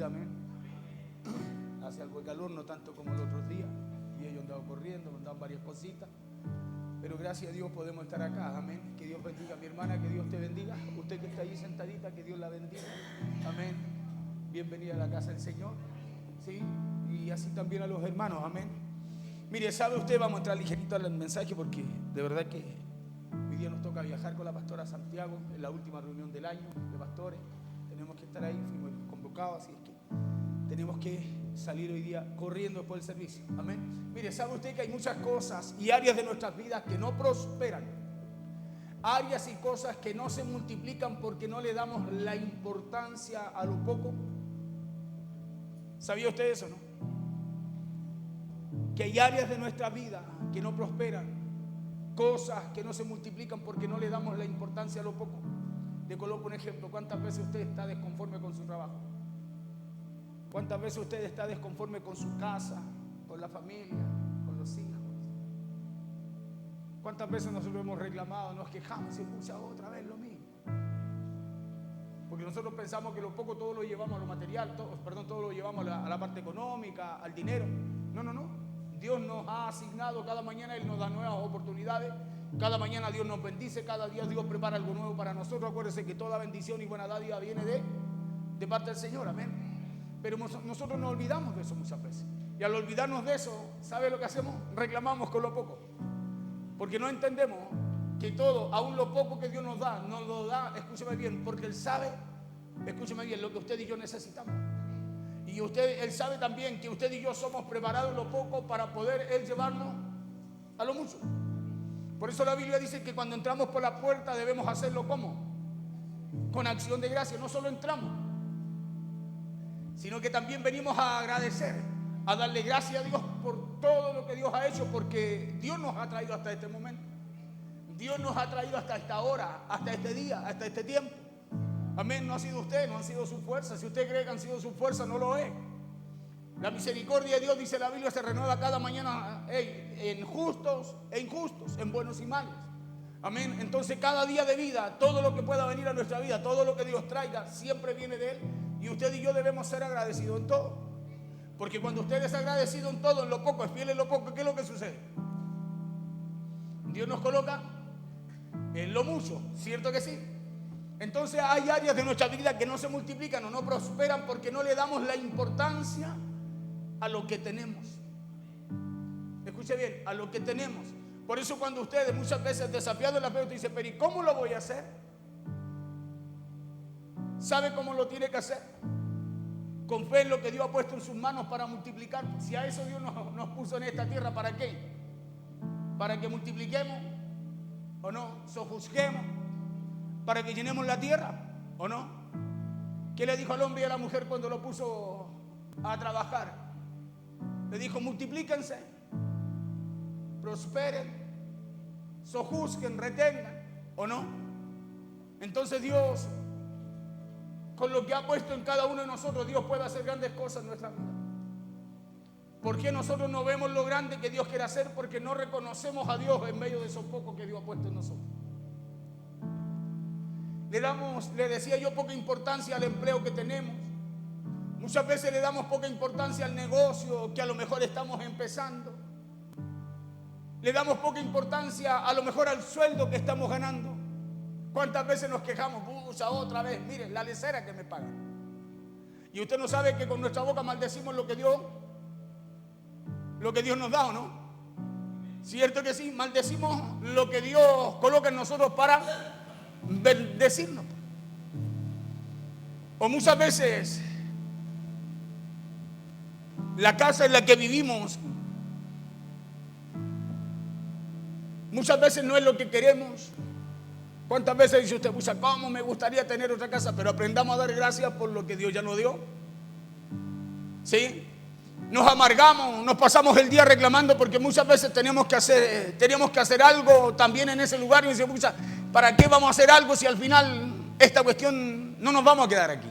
vida, amén. Hace algo de calor, no tanto como los otros días. Y yo andaba corriendo, me andaban varias cositas. Pero gracias a Dios podemos estar acá, amén. Que Dios bendiga a mi hermana, que Dios te bendiga. Usted que está ahí sentadita, que Dios la bendiga, amén. Bienvenida a la casa del Señor, ¿sí? Y así también a los hermanos, amén. Mire, ¿sabe usted? Vamos a entrar ligerito al mensaje porque de verdad que hoy día nos toca viajar con la pastora Santiago en la última reunión del año de pastores. Tenemos que estar ahí, fuimos convocados, así es que tenemos que salir hoy día corriendo después del servicio, amén. Mire, ¿sabe usted que hay muchas cosas y áreas de nuestras vidas que no prosperan? Áreas y cosas que no se multiplican porque no le damos la importancia a lo poco. ¿Sabía usted eso, no? Que hay áreas de nuestra vida que no prosperan, cosas que no se multiplican porque no le damos la importancia a lo poco. Le coloco un ejemplo. ¿Cuántas veces usted está desconforme con su trabajo? ¿Cuántas veces usted está desconforme con su casa, con la familia, con los hijos? ¿Cuántas veces nosotros hemos reclamado, nos quejamos y pucha otra vez lo mismo? Porque nosotros pensamos que lo poco todo lo llevamos a lo material, todo lo llevamos a la parte económica, al dinero. No, no, no. Dios nos ha asignado cada mañana, Él nos da nuevas oportunidades. Cada mañana Dios nos bendice, cada día Dios prepara algo nuevo para nosotros. Acuérdense que toda bendición y buena dádiva viene de parte del Señor, amén. Pero nosotros nos olvidamos de eso muchas veces. Y al olvidarnos de eso, ¿sabe lo que hacemos? Reclamamos con lo poco. Porque no entendemos que todo, aún lo poco que Dios nos lo da, escúcheme bien, porque Él sabe, escúcheme bien, lo que usted y yo necesitamos. Y Él sabe también que usted y yo somos preparados en lo poco para poder Él llevarnos a lo mucho. Por eso la Biblia dice que cuando entramos por la puerta debemos hacerlo ¿cómo? Con acción de gracia. No solo entramos, sino que también venimos a agradecer, a darle gracias a Dios por todo lo que Dios ha hecho, porque Dios nos ha traído hasta este momento. Dios nos ha traído hasta esta hora, hasta este día, hasta este tiempo. Amén. No ha sido usted, no han sido sus fuerzas. Si usted cree que han sido sus fuerzas, no lo es. La misericordia de Dios, dice la Biblia, se renueva cada mañana en justos e injustos, en buenos y malos. Amén. Entonces cada día de vida, todo lo que pueda venir a nuestra vida, todo lo que Dios traiga, siempre viene de Él. Y usted y yo debemos ser agradecidos en todo. Porque cuando usted es agradecido en todo, en lo poco, es fiel en lo poco, ¿qué es lo que sucede? Dios nos coloca en lo mucho, ¿cierto que sí? Entonces hay áreas de nuestra vida que no se multiplican o no prosperan porque no le damos la importancia a lo que tenemos. Escuche bien, a lo que tenemos. Por eso cuando ustedes muchas veces desafiados en la fe, usted dice, pero ¿y cómo lo voy a hacer? ¿Sabe cómo lo tiene que hacer? Con fe en lo que Dios ha puesto en sus manos para multiplicar. Si a eso Dios nos puso en esta tierra, ¿para qué? Para que multipliquemos o no, sojuzguemos, para que llenemos la tierra o no. ¿Qué le dijo al hombre y a la mujer cuando lo puso a trabajar? Le dijo, multiplíquense, prosperen, sojuzguen, retengan o no. Entonces Dios, con lo que ha puesto en cada uno de nosotros, Dios puede hacer grandes cosas en nuestra vida. ¿Por qué nosotros no vemos lo grande que Dios quiere hacer? Porque no reconocemos a Dios en medio de esos pocos que Dios ha puesto en nosotros. Le decía yo, poca importancia al empleo que tenemos. Muchas veces le damos poca importancia al negocio que a lo mejor estamos empezando. Le damos poca importancia a lo mejor al sueldo que estamos ganando. ¿Cuántas veces nos quejamos? Pucha, otra vez, miren, la lecera que me pagan. Y usted no sabe que con nuestra boca maldecimos lo que Dios nos da, ¿o no? ¿Cierto que sí? Maldecimos lo que Dios coloca en nosotros para bendecirnos. O muchas veces la casa en la que vivimos muchas veces no es lo que queremos. ¿Cuántas veces dice usted, pucha, cómo me gustaría tener otra casa? Pero aprendamos a dar gracias por lo que Dios ya nos dio. ¿Sí? Nos amargamos, nos pasamos el día reclamando porque muchas veces teníamos que hacer algo también en ese lugar y decimos, pucha, ¿para qué vamos a hacer algo si al final esta cuestión no nos vamos a quedar aquí?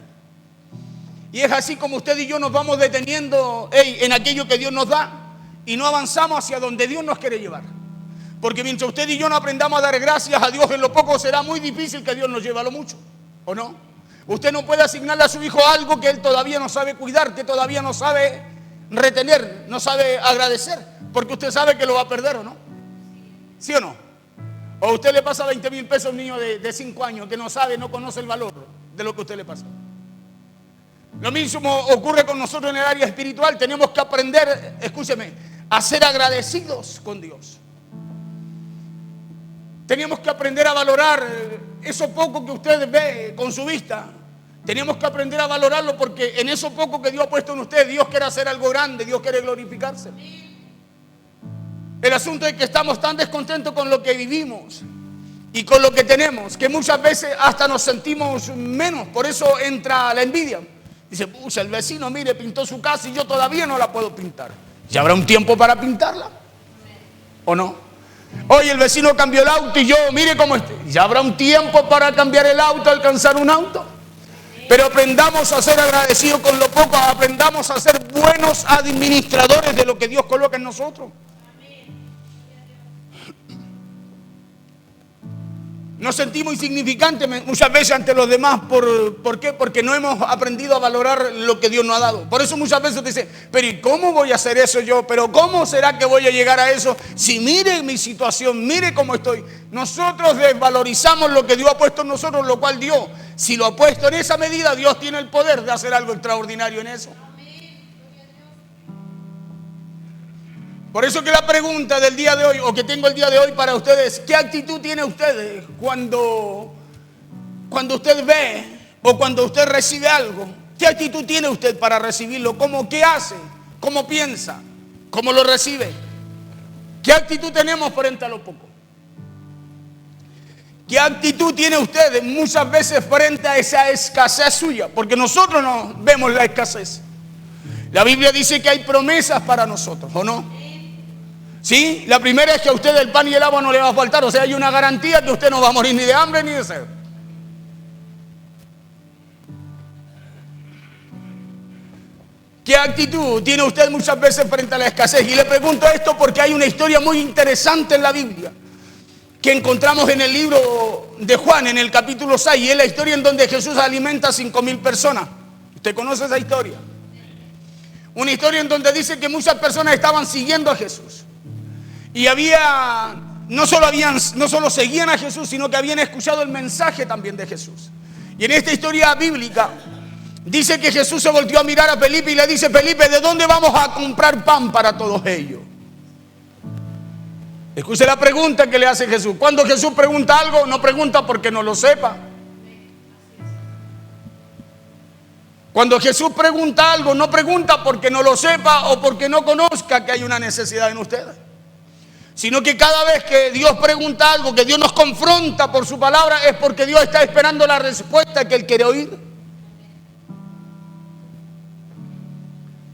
Y es así como usted y yo nos vamos deteniendo en aquello que Dios nos da y no avanzamos hacia donde Dios nos quiere llevar. Porque mientras usted y yo no aprendamos a dar gracias a Dios en lo poco, será muy difícil que Dios nos lleve a lo mucho, ¿o no? Usted no puede asignarle a su hijo algo que él todavía no sabe cuidar, que todavía no sabe retener, no sabe agradecer, porque usted sabe que lo va a perder, ¿o no? ¿Sí o no? O usted le pasa 20,000 pesos a un niño de 5 años que no sabe, no conoce el valor de lo que usted le pasa. Lo mismo ocurre con nosotros en el área espiritual. Tenemos que aprender, escúcheme, a ser agradecidos con Dios. Tenemos que aprender a valorar eso poco que usted ve con su vista. Tenemos que aprender a valorarlo, porque en eso poco que Dios ha puesto en usted, Dios quiere hacer algo grande, Dios quiere glorificarse. El asunto es que estamos tan descontentos con lo que vivimos y con lo que tenemos, que muchas veces hasta nos sentimos menos. Por eso entra la envidia. Dice, pucha, el vecino, mire, pintó su casa y yo todavía no la puedo pintar. ¿Ya habrá un tiempo para pintarla? ¿O no? Oye, el vecino cambió el auto y yo, mire cómo está. ¿Ya habrá un tiempo para cambiar el auto, alcanzar un auto? Pero aprendamos a ser agradecidos con lo poco, aprendamos a ser buenos administradores de lo que Dios coloca en nosotros. Nos sentimos insignificantes muchas veces ante los demás. ¿Por qué? Porque no hemos aprendido a valorar lo que Dios nos ha dado. Por eso muchas veces te dicen, pero ¿y cómo voy a hacer eso yo? ¿Pero cómo será que voy a llegar a eso? Si mire mi situación, mire cómo estoy. Nosotros desvalorizamos lo que Dios ha puesto en nosotros, lo cual Dios, si lo ha puesto en esa medida, Dios tiene el poder de hacer algo extraordinario en eso. Por eso que la pregunta del día de hoy, o que tengo el día de hoy para ustedes, ¿qué actitud tiene usted cuando usted ve o cuando usted recibe algo? ¿Qué actitud tiene usted para recibirlo? ¿Qué hace? ¿Cómo piensa? ¿Cómo lo recibe? ¿Qué actitud tenemos frente a lo poco? ¿Qué actitud tiene usted muchas veces frente a esa escasez suya? Porque nosotros no vemos la escasez. La Biblia dice que hay promesas para nosotros, ¿o no? Sí, la primera es que a usted el pan y el agua no le va a faltar. O sea, hay una garantía que usted no va a morir ni de hambre ni de sed. ¿Qué actitud tiene usted muchas veces frente a la escasez? Y le pregunto esto porque hay una historia muy interesante en la Biblia que encontramos en el libro de Juan, en el capítulo 6, y es la historia en donde Jesús alimenta a 5,000 personas. ¿Usted conoce esa historia? Una historia en donde dice que muchas personas estaban siguiendo a Jesús. Y no solo seguían a Jesús, sino que habían escuchado el mensaje también de Jesús. Y en esta historia bíblica dice que Jesús se volteó a mirar a Felipe y le dice, Felipe, ¿de dónde vamos a comprar pan para todos ellos? Escuche la pregunta que le hace Jesús. Cuando Jesús pregunta algo, no pregunta porque no lo sepa. Cuando Jesús pregunta algo, no pregunta porque no lo sepa o porque no conozca que hay una necesidad en ustedes. Sino que cada vez que Dios pregunta algo, que Dios nos confronta por su palabra, es porque Dios está esperando la respuesta que Él quiere oír.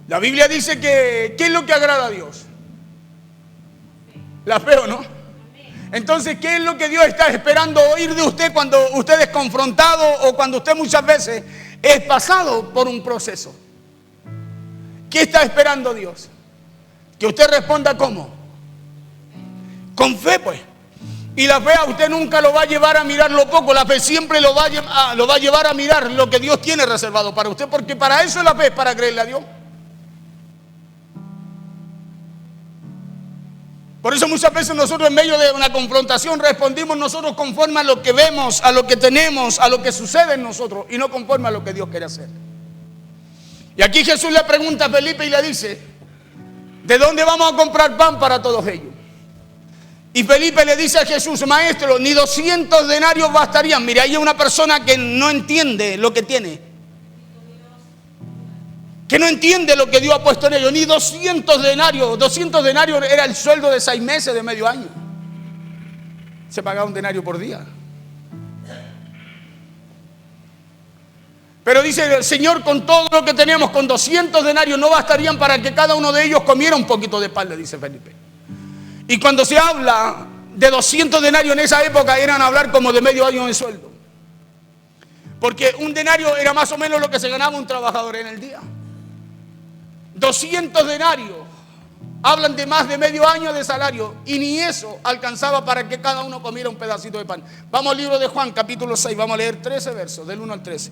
La Biblia dice que ¿qué es lo que agrada a Dios? La fe, ¿o no? Entonces, ¿qué es lo que Dios está esperando oír de usted cuando usted es confrontado o cuando usted muchas veces es pasado por un proceso? ¿Qué está esperando Dios? Que usted responda ¿cómo? Con fe, pues. Y la fe a usted nunca lo va a llevar a mirar lo poco. La fe siempre lo va a llevar a mirar lo que Dios tiene reservado para usted, porque para eso la fe es, para creerle a Dios. Por eso muchas veces nosotros en medio de una confrontación respondimos nosotros conforme a lo que vemos, a lo que tenemos, a lo que sucede en nosotros, y no conforme a lo que Dios quiere hacer. Y aquí Jesús le pregunta a Felipe y le dice, ¿de dónde vamos a comprar pan para todos ellos? Y Felipe le dice a Jesús, maestro, ni 200 denarios bastarían. Mire, hay una persona que no entiende lo que tiene, que no entiende lo que Dios ha puesto en ellos. Ni 200 denarios. 200 denarios era el sueldo de 6 meses, de medio año. Se pagaba un denario por día. Pero dice el Señor, con todo lo que tenemos, con 200 denarios no bastarían para que cada uno de ellos comiera un poquito de pan, le dice Felipe. Y cuando se habla de 200 denarios en esa época, eran hablar como de medio año de sueldo. Porque un denario era más o menos lo que se ganaba un trabajador en el día. 200 denarios hablan de más de medio año de salario, y ni eso alcanzaba para que cada uno comiera un pedacito de pan. Vamos al libro de Juan, capítulo 6, vamos a leer 13 versos, del 1 al 13.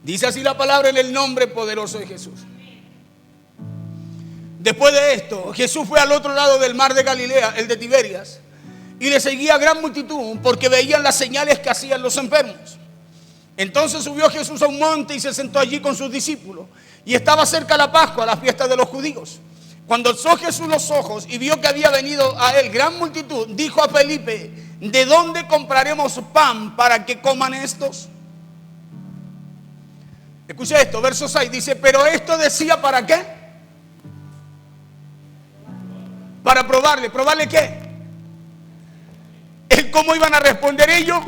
Dice así la palabra en el nombre poderoso de Jesús. Después de esto, Jesús fue al otro lado del mar de Galilea, el de Tiberias, y le seguía gran multitud porque veían las señales que hacían los enfermos. Entonces subió Jesús a un monte y se sentó allí con sus discípulos. Y estaba cerca la Pascua, la fiesta de los judíos. Cuando alzó Jesús los ojos y vio que había venido a él gran multitud, dijo a Felipe: ¿de dónde compraremos pan para que coman estos? Escucha esto, verso 6, dice: pero esto decía ¿para qué? Para probarle. ¿Probarle qué? ¿Cómo iban a responder ellos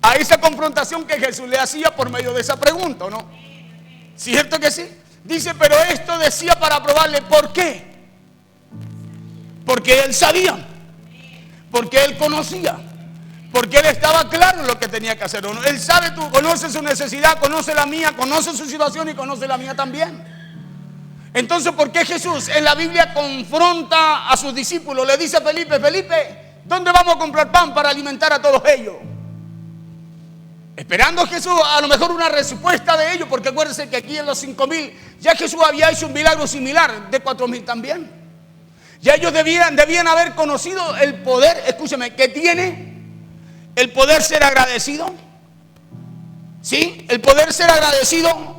a esa confrontación que Jesús le hacía por medio de esa pregunta, o no? ¿Cierto que sí? Dice, pero esto decía para probarle. ¿Por qué? Porque él sabía, porque él conocía, porque él estaba claro en lo que tenía que hacer. Él sabe, tú conoces su necesidad, conoce la mía, conoce su situación y conoce la mía también. Entonces, ¿por qué Jesús en la Biblia confronta a sus discípulos? Le dice a Felipe: Felipe, ¿dónde vamos a comprar pan para alimentar a todos ellos? Esperando Jesús a lo mejor una respuesta de ellos, porque acuérdense que aquí en los 5,000 ya Jesús había hecho un milagro similar de 4,000 también. Ya ellos debían haber conocido el poder, escúcheme, que tiene el poder ser agradecido. ¿Sí? El poder ser agradecido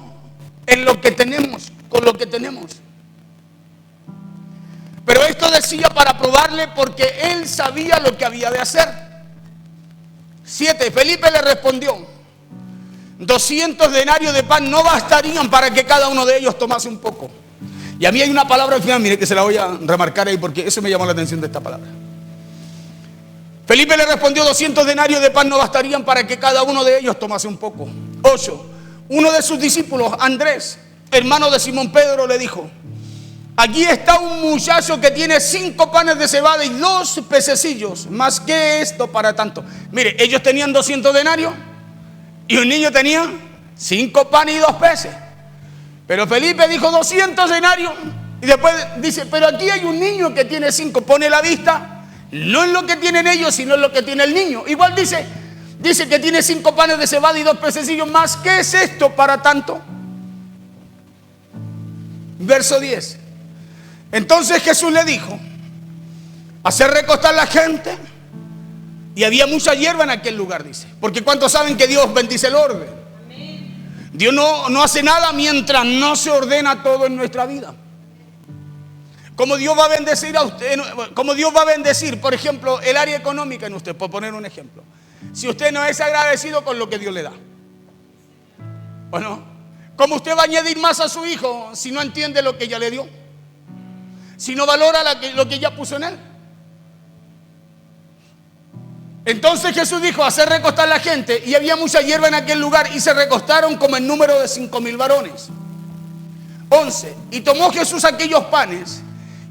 en lo que tenemos, con lo que tenemos. Pero esto decía para probarle, porque él sabía lo que había de hacer. 7. Felipe le respondió: 200 denarios de pan no bastarían para que cada uno de ellos tomase un poco. Y a mí hay una palabra al final, mire, que se la voy a remarcar ahí, porque eso me llamó la atención de esta palabra. Felipe le respondió: 200 denarios de pan no bastarían para que cada uno de ellos tomase un poco. 8. Uno de sus discípulos, Andrés, hermano de Simón Pedro, le dijo: aquí está un muchacho que tiene 5 panes de cebada y 2 pececillos. ¿Más que esto para tanto? Mire, ellos tenían 200 denarios y un niño tenía 5 panes y 2 peces. Pero Felipe dijo 200 denarios y después dice: pero aquí hay un niño que tiene 5. Pone la vista no en lo que tienen ellos, sino en lo que tiene el niño. Igual dice que tiene 5 panes de cebada y 2 pececillos. ¿Más qué es esto para tanto? Verso 10. Entonces Jesús le dijo: hacer recostar la gente. Y había mucha hierba en aquel lugar, dice. Porque ¿cuántos saben que Dios bendice el orden? Dios no hace nada mientras no se ordena todo en nuestra vida. Como Dios va a bendecir a usted, como Dios va a bendecir, por ejemplo, el área económica en usted, por poner un ejemplo. Si usted no es agradecido con lo que Dios le da, ¿o no? ¿Cómo usted va a añadir más a su hijo si no entiende lo que ella le dio? Si no valora lo que ella puso en él. Entonces Jesús dijo: hacer recostar la gente. Y había mucha hierba en aquel lugar y se recostaron como el número de 5,000 varones. 11. Y tomó Jesús aquellos panes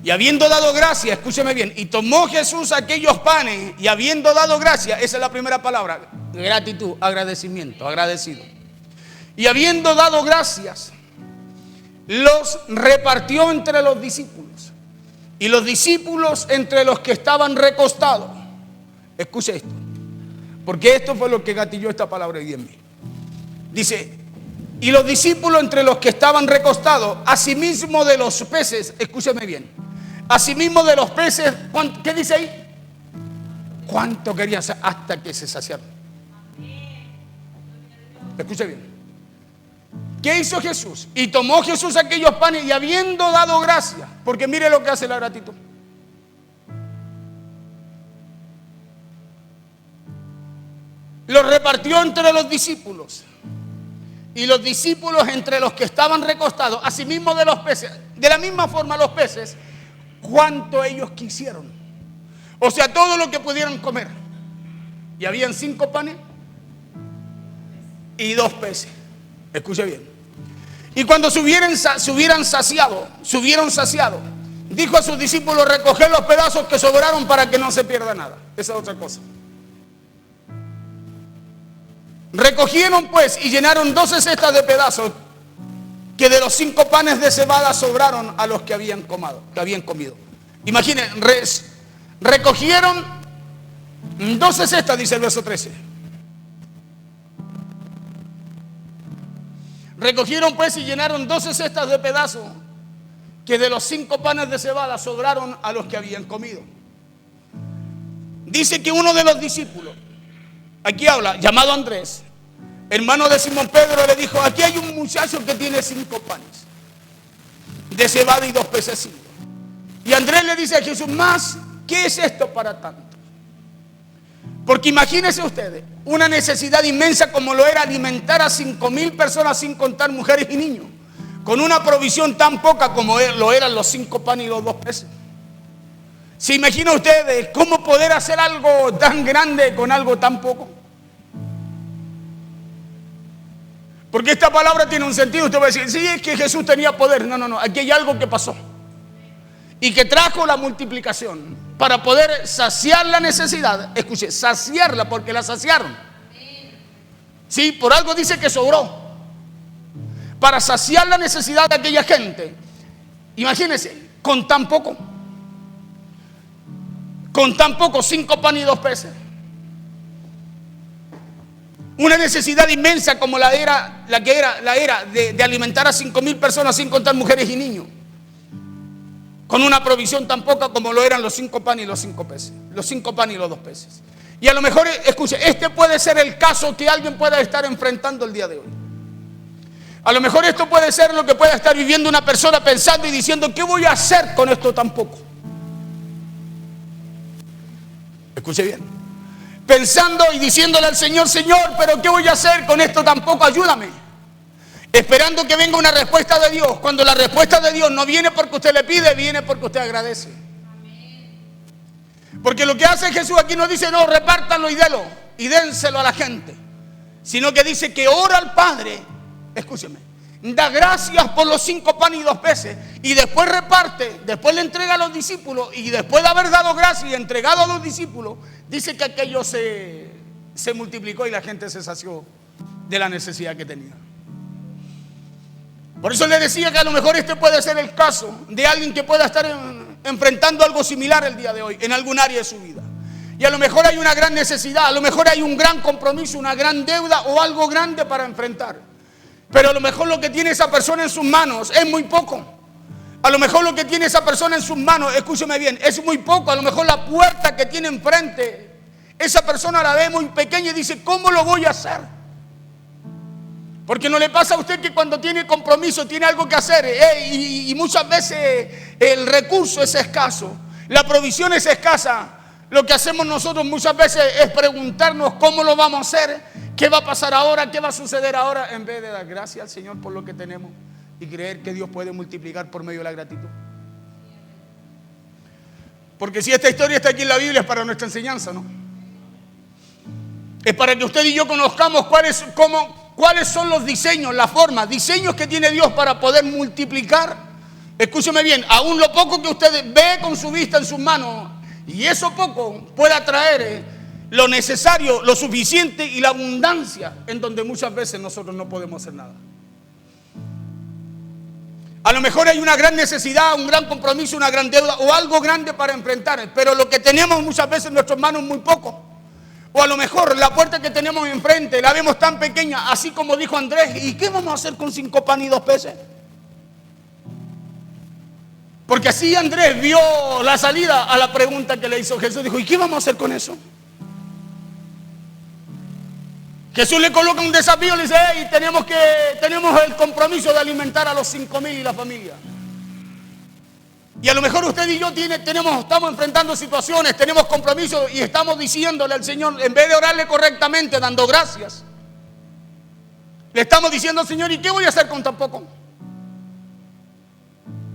y habiendo dado gracia, escúcheme bien, y tomó Jesús aquellos panes y habiendo dado gracia, esa es la primera palabra, gratitud, agradecimiento, agradecido. Y habiendo dado gracias, los repartió entre los discípulos. Y los discípulos entre los que estaban recostados. Escuche esto, porque esto fue lo que gatilló esta palabra hoy en mí. Dice: y los discípulos entre los que estaban recostados, asimismo de los peces, escúcheme bien, asimismo de los peces, ¿qué dice ahí? ¿Cuánto querían? Hasta que se saciaron. Escuche bien. ¿Qué hizo Jesús? Y tomó Jesús aquellos panes y habiendo dado gracia, porque mire lo que hace la gratitud. Los repartió entre los discípulos. Y los discípulos entre los que estaban recostados, asimismo de los peces, de la misma forma los peces, cuanto ellos quisieron. O sea, todo lo que pudieran comer. Y habían 5 panes y 2 peces. Escuche bien. Y cuando se hubieran saciado, dijo a sus discípulos: recoger los pedazos que sobraron para que no se pierda nada. Esa es otra cosa. Recogieron pues y llenaron 12 cestas de pedazos que de los 5 panes de cebada sobraron a los que habían comido. Imaginen, recogieron 12 cestas, dice el verso 13. Recogieron pues y llenaron 12 cestas de pedazos, que de los 5 panes de cebada sobraron a los que habían comido. Dice que uno de los discípulos, aquí habla, llamado Andrés, hermano de Simón Pedro, le dijo: aquí hay un muchacho que tiene 5 panes de cebada y 2 pececillos. Y Andrés le dice a Jesús: más, ¿qué es esto para tanto? Porque imagínense ustedes, una necesidad inmensa como lo era alimentar a 5,000 personas, sin contar mujeres y niños, con una provisión tan poca como lo eran los 5 panes y los 2 peces. ¿Se imaginan ustedes cómo poder hacer algo tan grande con algo tan poco? Porque esta palabra tiene un sentido. Usted va a decir: sí, es que Jesús tenía poder. No, aquí hay algo que pasó y que trajo la multiplicación para poder saciar la necesidad. Escuche, saciarla, porque la saciaron. Sí, por algo dice que sobró, para saciar la necesidad de aquella gente. Imagínense, con tan poco, 5 panes y 2 peces. Una necesidad inmensa como la era de alimentar a 5,000 personas, sin contar mujeres y niños, con una provisión tan poca como lo eran los 5 panes y los 5 peces, los 5 panes y los 2 peces. Y a lo mejor, escuche, este puede ser el caso que alguien pueda estar enfrentando el día de hoy. A lo mejor esto puede ser lo que pueda estar viviendo una persona, pensando y diciendo: ¿qué voy a hacer con esto tan poco? Escuche bien. Pensando y diciéndole al Señor: Señor, pero ¿qué voy a hacer con esto tan poco? Ayúdame. Esperando que venga una respuesta de Dios, cuando la respuesta de Dios no viene porque usted le pide, viene porque usted agradece. Porque lo que hace Jesús aquí no dice: no, repártanlo y délo y dénselo a la gente, sino que dice que ora al Padre, escúcheme, da gracias por los 5 panes y 2 peces, y después reparte, después le entrega a los discípulos, y después de haber dado gracias y entregado a los discípulos, dice que aquello se multiplicó y la gente se sació de la necesidad que tenía. Por eso le decía que a lo mejor este puede ser el caso de alguien que pueda estar enfrentando algo similar el día de hoy, en algún área de su vida. Y a lo mejor hay una gran necesidad, a lo mejor hay un gran compromiso, una gran deuda o algo grande para enfrentar. Pero a lo mejor lo que tiene esa persona en sus manos es muy poco. A lo mejor lo que tiene esa persona en sus manos, escúcheme bien, es muy poco. A lo mejor la puerta que tiene enfrente, esa persona la ve muy pequeña y dice: ¿cómo lo voy a hacer? Porque no le pasa a usted que cuando tiene compromiso, tiene algo que hacer, y muchas veces el recurso es escaso, la provisión es escasa. Lo que hacemos nosotros muchas veces es preguntarnos: ¿cómo lo vamos a hacer? ¿Qué va a pasar ahora? ¿Qué va a suceder ahora? En vez de dar gracias al Señor por lo que tenemos y creer que Dios puede multiplicar por medio de la gratitud. Porque si esta historia está aquí en la Biblia, es para nuestra enseñanza, ¿no? Es para que usted y yo conozcamos cuáles son los diseños, las formas, diseños que tiene Dios para poder multiplicar. Escúcheme bien, aún lo poco que usted ve con su vista en sus manos, y eso poco puede atraer lo necesario, lo suficiente y la abundancia, en donde muchas veces nosotros no podemos hacer nada. A lo mejor hay una gran necesidad, un gran compromiso, una gran deuda o algo grande para enfrentar, pero lo que tenemos muchas veces en nuestras manos es muy poco. O a lo mejor la puerta que tenemos enfrente la vemos tan pequeña, así como dijo Andrés: ¿y qué vamos a hacer con 5 panes y 2 peces? Porque así Andrés vio la salida a la pregunta que le hizo Jesús. Dijo: ¿y qué vamos a hacer con eso? Jesús le coloca un desafío, le dice: hey, tenemos el compromiso de alimentar a los 5,000 y la familia. Y a lo mejor usted y yo estamos enfrentando situaciones, tenemos compromisos y estamos diciéndole al Señor, en vez de orarle correctamente, dando gracias, le estamos diciendo al Señor: ¿y qué voy a hacer con tan poco?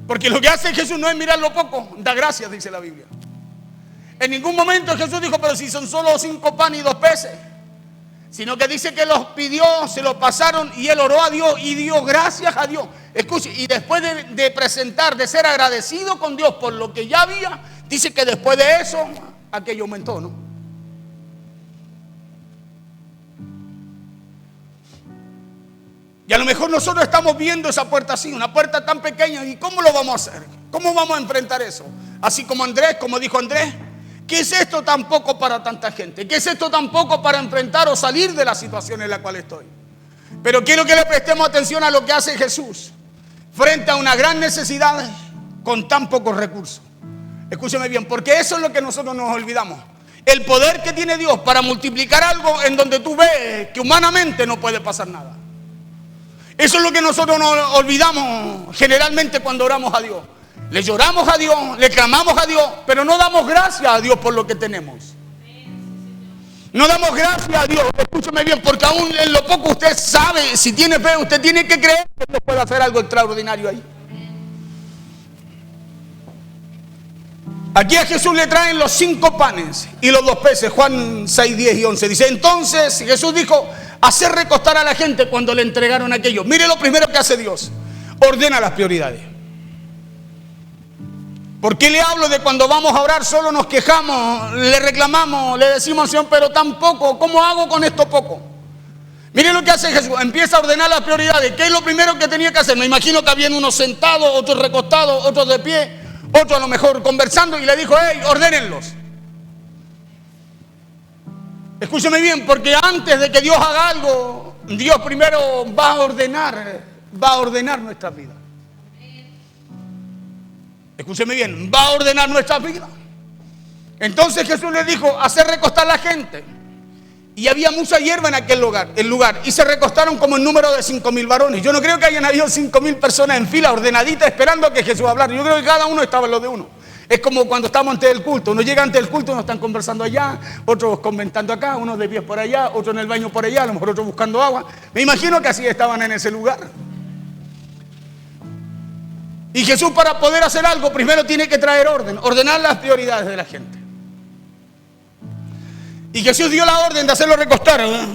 Porque lo que hace Jesús no es mirar lo poco, da gracias, dice la Biblia. En ningún momento Jesús dijo: pero si son solo 5 panes y 2 peces. Sino que dice que los pidió, se los pasaron y él oró a Dios y dio gracias a Dios. Escuche, y después de ser agradecido con Dios por lo que ya había, dice que después de eso, aquello aumentó, ¿no? Y a lo mejor nosotros estamos viendo esa puerta así, una puerta tan pequeña, ¿y cómo lo vamos a hacer? ¿Cómo vamos a enfrentar eso? Así como dijo Andrés, ¿qué es esto tan poco para tanta gente? ¿Qué es esto tan poco para enfrentar o salir de la situación en la cual estoy? Pero quiero que le prestemos atención a lo que hace Jesús frente a una gran necesidad con tan pocos recursos. Escúcheme bien, porque eso es lo que nosotros nos olvidamos. El poder que tiene Dios para multiplicar algo en donde tú ves que humanamente no puede pasar nada. Eso es lo que nosotros nos olvidamos generalmente cuando oramos a Dios. Le lloramos a Dios, le clamamos a Dios, pero no damos gracias a Dios por lo que tenemos. No damos gracias a Dios, escúcheme bien, porque aún en lo poco usted sabe, si tiene fe, usted tiene que creer que Dios puede hacer algo extraordinario ahí. Aquí a Jesús le traen los 5 panes y los 2 peces, Juan 6, 10 y 11. Dice, entonces Jesús dijo, hacer recostar a la gente cuando le entregaron aquello. Mire lo primero que hace Dios, ordena las prioridades. ¿Por qué le hablo de cuando vamos a orar solo nos quejamos, le reclamamos, le decimos, Señor, pero tan poco, ¿cómo hago con esto poco? Mire lo que hace Jesús, empieza a ordenar las prioridades. ¿Qué es lo primero que tenía que hacer? Me imagino que habían unos sentados, otros recostados, otros de pie, otros a lo mejor conversando, y le dijo, hey, ordénenlos. Escúcheme bien, porque antes de que Dios haga algo, Dios primero va a ordenar nuestras vidas. Escúcheme bien, va a ordenar nuestras vidas. Entonces Jesús le dijo, hacer recostar a la gente. Y había mucha hierba en aquel lugar, y se recostaron como el número de 5.000 varones. Yo no creo que hayan habido 5.000 personas en fila ordenaditas esperando a que Jesús hablara. Yo creo que cada uno estaba en lo de uno. Es como cuando estamos antes del culto. Uno llega antes del culto, unos están conversando allá, otros comentando acá, unos de pies por allá, otros en el baño por allá, a lo mejor otros buscando agua. Me imagino que así estaban en ese lugar. Y Jesús, para poder hacer algo, primero tiene que traer orden, ordenar las prioridades de la gente. Y Jesús dio la orden de hacerlo recostar, ¿verdad?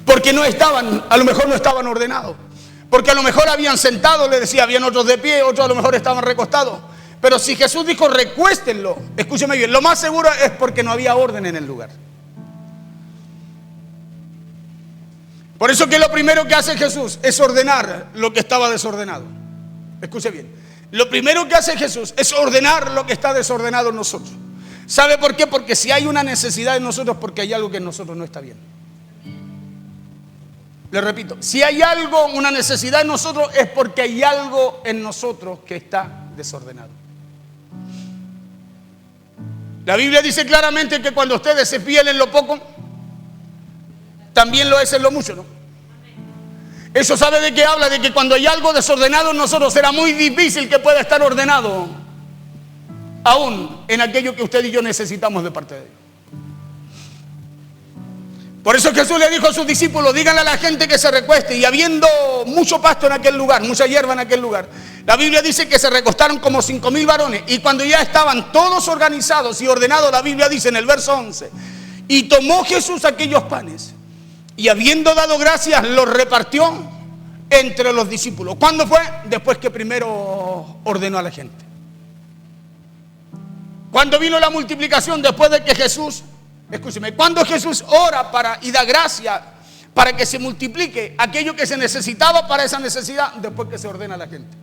Porque no estaban, a lo mejor no estaban ordenados. Porque a lo mejor habían sentado, le decía, habían otros de pie, otros a lo mejor estaban recostados. Pero si Jesús dijo, recuéstenlo, escúcheme bien, lo más seguro es porque no había orden en el lugar. Por eso que lo primero que hace Jesús es ordenar lo que estaba desordenado. Escuche bien. Lo primero que hace Jesús es ordenar lo que está desordenado en nosotros. ¿Sabe por qué? Porque si hay una necesidad en nosotros, porque hay algo que en nosotros no está bien. Le repito, si hay algo, una necesidad en nosotros, es porque hay algo en nosotros que está desordenado. La Biblia dice claramente que cuando ustedes se fían en lo poco, también lo es en lo mucho, ¿no? Eso sabe de qué habla, de que cuando hay algo desordenado en nosotros será muy difícil que pueda estar ordenado aún en aquello que usted y yo necesitamos de parte de Dios. Por eso Jesús le dijo a sus discípulos, díganle a la gente que se recueste. Y habiendo mucho pasto en aquel lugar, mucha hierba en aquel lugar, la Biblia dice que se recostaron como 5.000 varones. Y cuando ya estaban todos organizados y ordenados, la Biblia dice en el verso 11, y tomó Jesús aquellos panes y habiendo dado gracias, los repartió entre los discípulos. ¿Cuándo fue? Después que primero ordenó a la gente. Cuando vino la multiplicación, después de que Jesús, escúcheme, cuando Jesús ora y da gracia para que se multiplique aquello que se necesitaba para esa necesidad, después que se ordena a la gente.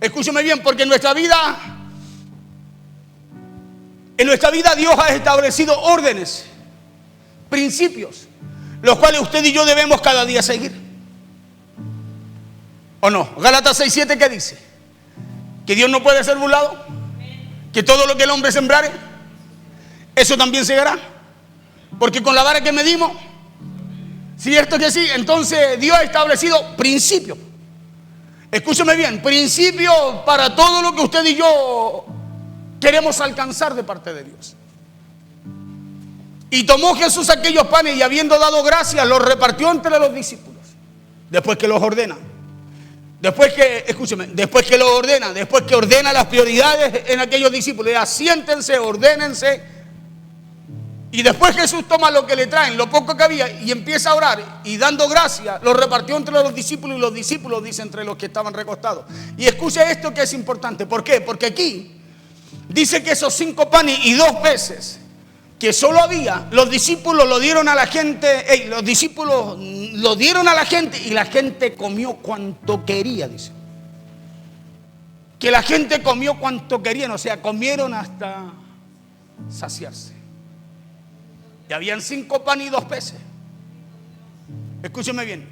Escúcheme bien, porque en nuestra vida Dios ha establecido órdenes, principios, los cuales usted y yo debemos cada día seguir. ¿O no? Gálatas 6:7, ¿qué dice? Que Dios no puede ser burlado, que todo lo que el hombre sembrare, eso también segará. Porque con la vara que medimos, cierto que sí, entonces Dios ha establecido principios. Escúcheme bien, principios para todo lo que usted y yo queremos alcanzar de parte de Dios. Y tomó Jesús aquellos panes y habiendo dado gracias, los repartió entre los discípulos. Después que los ordena. Después que los ordena, después que ordena las prioridades en aquellos discípulos. Ya, siéntense, ordénense. Y después Jesús toma lo que le traen, lo poco que había, y empieza a orar. Y dando gracias, lo repartió entre los discípulos. Y los discípulos, dice, entre los que estaban recostados. Y escuche esto que es importante. ¿Por qué? Porque aquí dice que esos 5 panes y 2 peces que solo había, los discípulos lo dieron a la gente, los discípulos lo dieron a la gente y la gente comió cuanto quería, dice. Que la gente comió cuanto querían, o sea, comieron hasta saciarse. Y habían 5 panes y 2 peces. Escúcheme bien.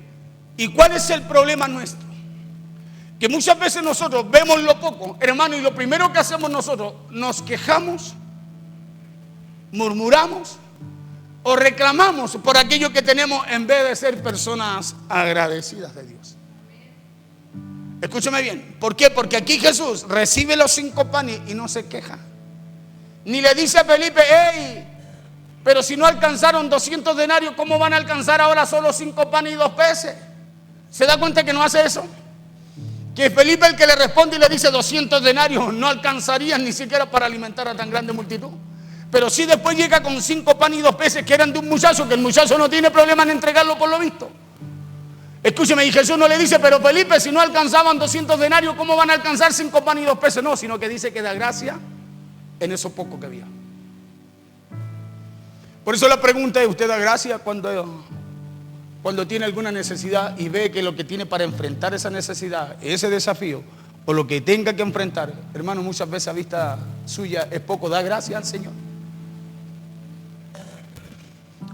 ¿Y cuál es el problema nuestro? Que muchas veces nosotros vemos lo poco, hermano, y lo primero que hacemos nosotros, nos quejamos, murmuramos o reclamamos por aquello que tenemos en vez de ser personas agradecidas de Dios. Escúcheme bien. ¿Por qué? Porque aquí Jesús recibe los 5 panes y no se queja. Ni le dice a Felipe, hey, pero si no alcanzaron 200 denarios, ¿cómo van a alcanzar ahora solo 5 panes y 2 peces? ¿Se da cuenta que no hace eso? Que Felipe el que le responde y le dice 200 denarios no alcanzarían ni siquiera para alimentar a tan grande multitud. Pero sí después llega con 5 panes y 2 peces que eran de un muchacho, que el muchacho no tiene problema en entregarlo por lo visto. Escúcheme, y Jesús no le dice, pero Felipe, si no alcanzaban 200 denarios, ¿cómo van a alcanzar 5 panes y 2 peces? No, sino que dice que da gracia en eso poco que había. Por eso la pregunta es, ¿usted da gracia cuando tiene alguna necesidad y ve que lo que tiene para enfrentar esa necesidad, ese desafío, o lo que tenga que enfrentar, hermano, muchas veces a vista suya es poco? ¿Da gracia al Señor?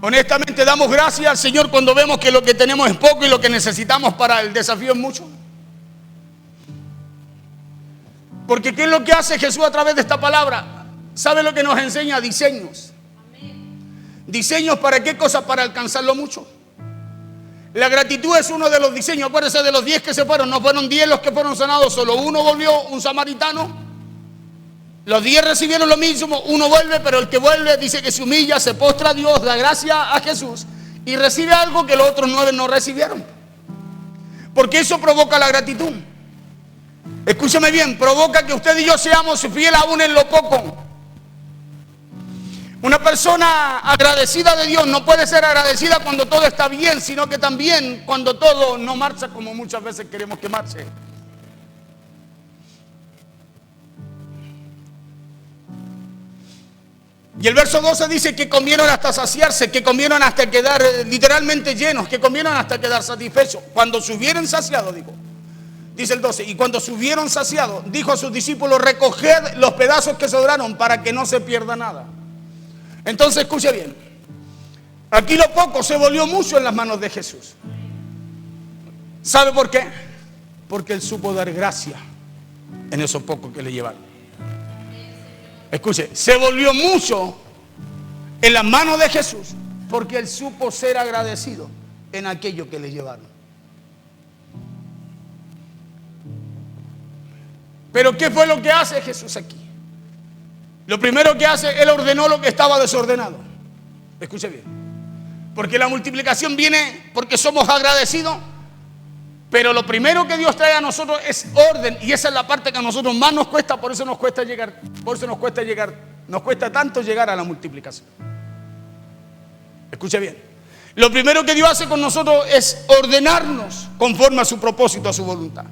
Honestamente, ¿damos gracias al Señor cuando vemos que lo que tenemos es poco y lo que necesitamos para el desafío es mucho? Porque ¿qué es lo que hace Jesús a través de esta palabra? ¿Sabe lo que nos enseña? Diseños. ¿Diseños para qué cosa? Para alcanzarlo mucho. La gratitud es uno de los diseños. Acuérdense de los 10 que se fueron. No fueron 10 los que fueron sanados, solo uno volvió, un samaritano. Los 10 recibieron lo mismo, uno vuelve, pero el que vuelve dice que se humilla, se postra a Dios, da gracia a Jesús y recibe algo que los otros 9 no recibieron. Porque eso provoca la gratitud. Escúcheme bien, provoca que usted y yo seamos fieles aún en lo poco. Una persona agradecida de Dios no puede ser agradecida cuando todo está bien, sino que también cuando todo no marcha como muchas veces queremos que marche. Y el verso 12 dice que comieron hasta saciarse, que comieron hasta quedar literalmente llenos, que comieron hasta quedar satisfechos. Cuando se hubieron saciado, dice el 12, y cuando se hubieron saciado, dijo a sus discípulos, recoged los pedazos que sobraron para que no se pierda nada. Entonces, escuche bien, aquí lo poco se volvió mucho en las manos de Jesús. ¿Sabe por qué? Porque Él supo dar gracia en eso poco que le llevaron. Escuche, se volvió mucho en las manos de Jesús porque Él supo ser agradecido en aquello que le llevaron. Pero ¿qué fue lo que hace Jesús aquí? Lo primero que hace, Él ordenó lo que estaba desordenado. Escuche bien. Porque la multiplicación viene porque somos agradecidos. Pero lo primero que Dios trae a nosotros es orden. Y esa es la parte que a nosotros más nos cuesta. Por eso nos cuesta llegar. Nos cuesta tanto llegar a la multiplicación. Escuche bien. Lo primero que Dios hace con nosotros es ordenarnos conforme a su propósito, a su voluntad.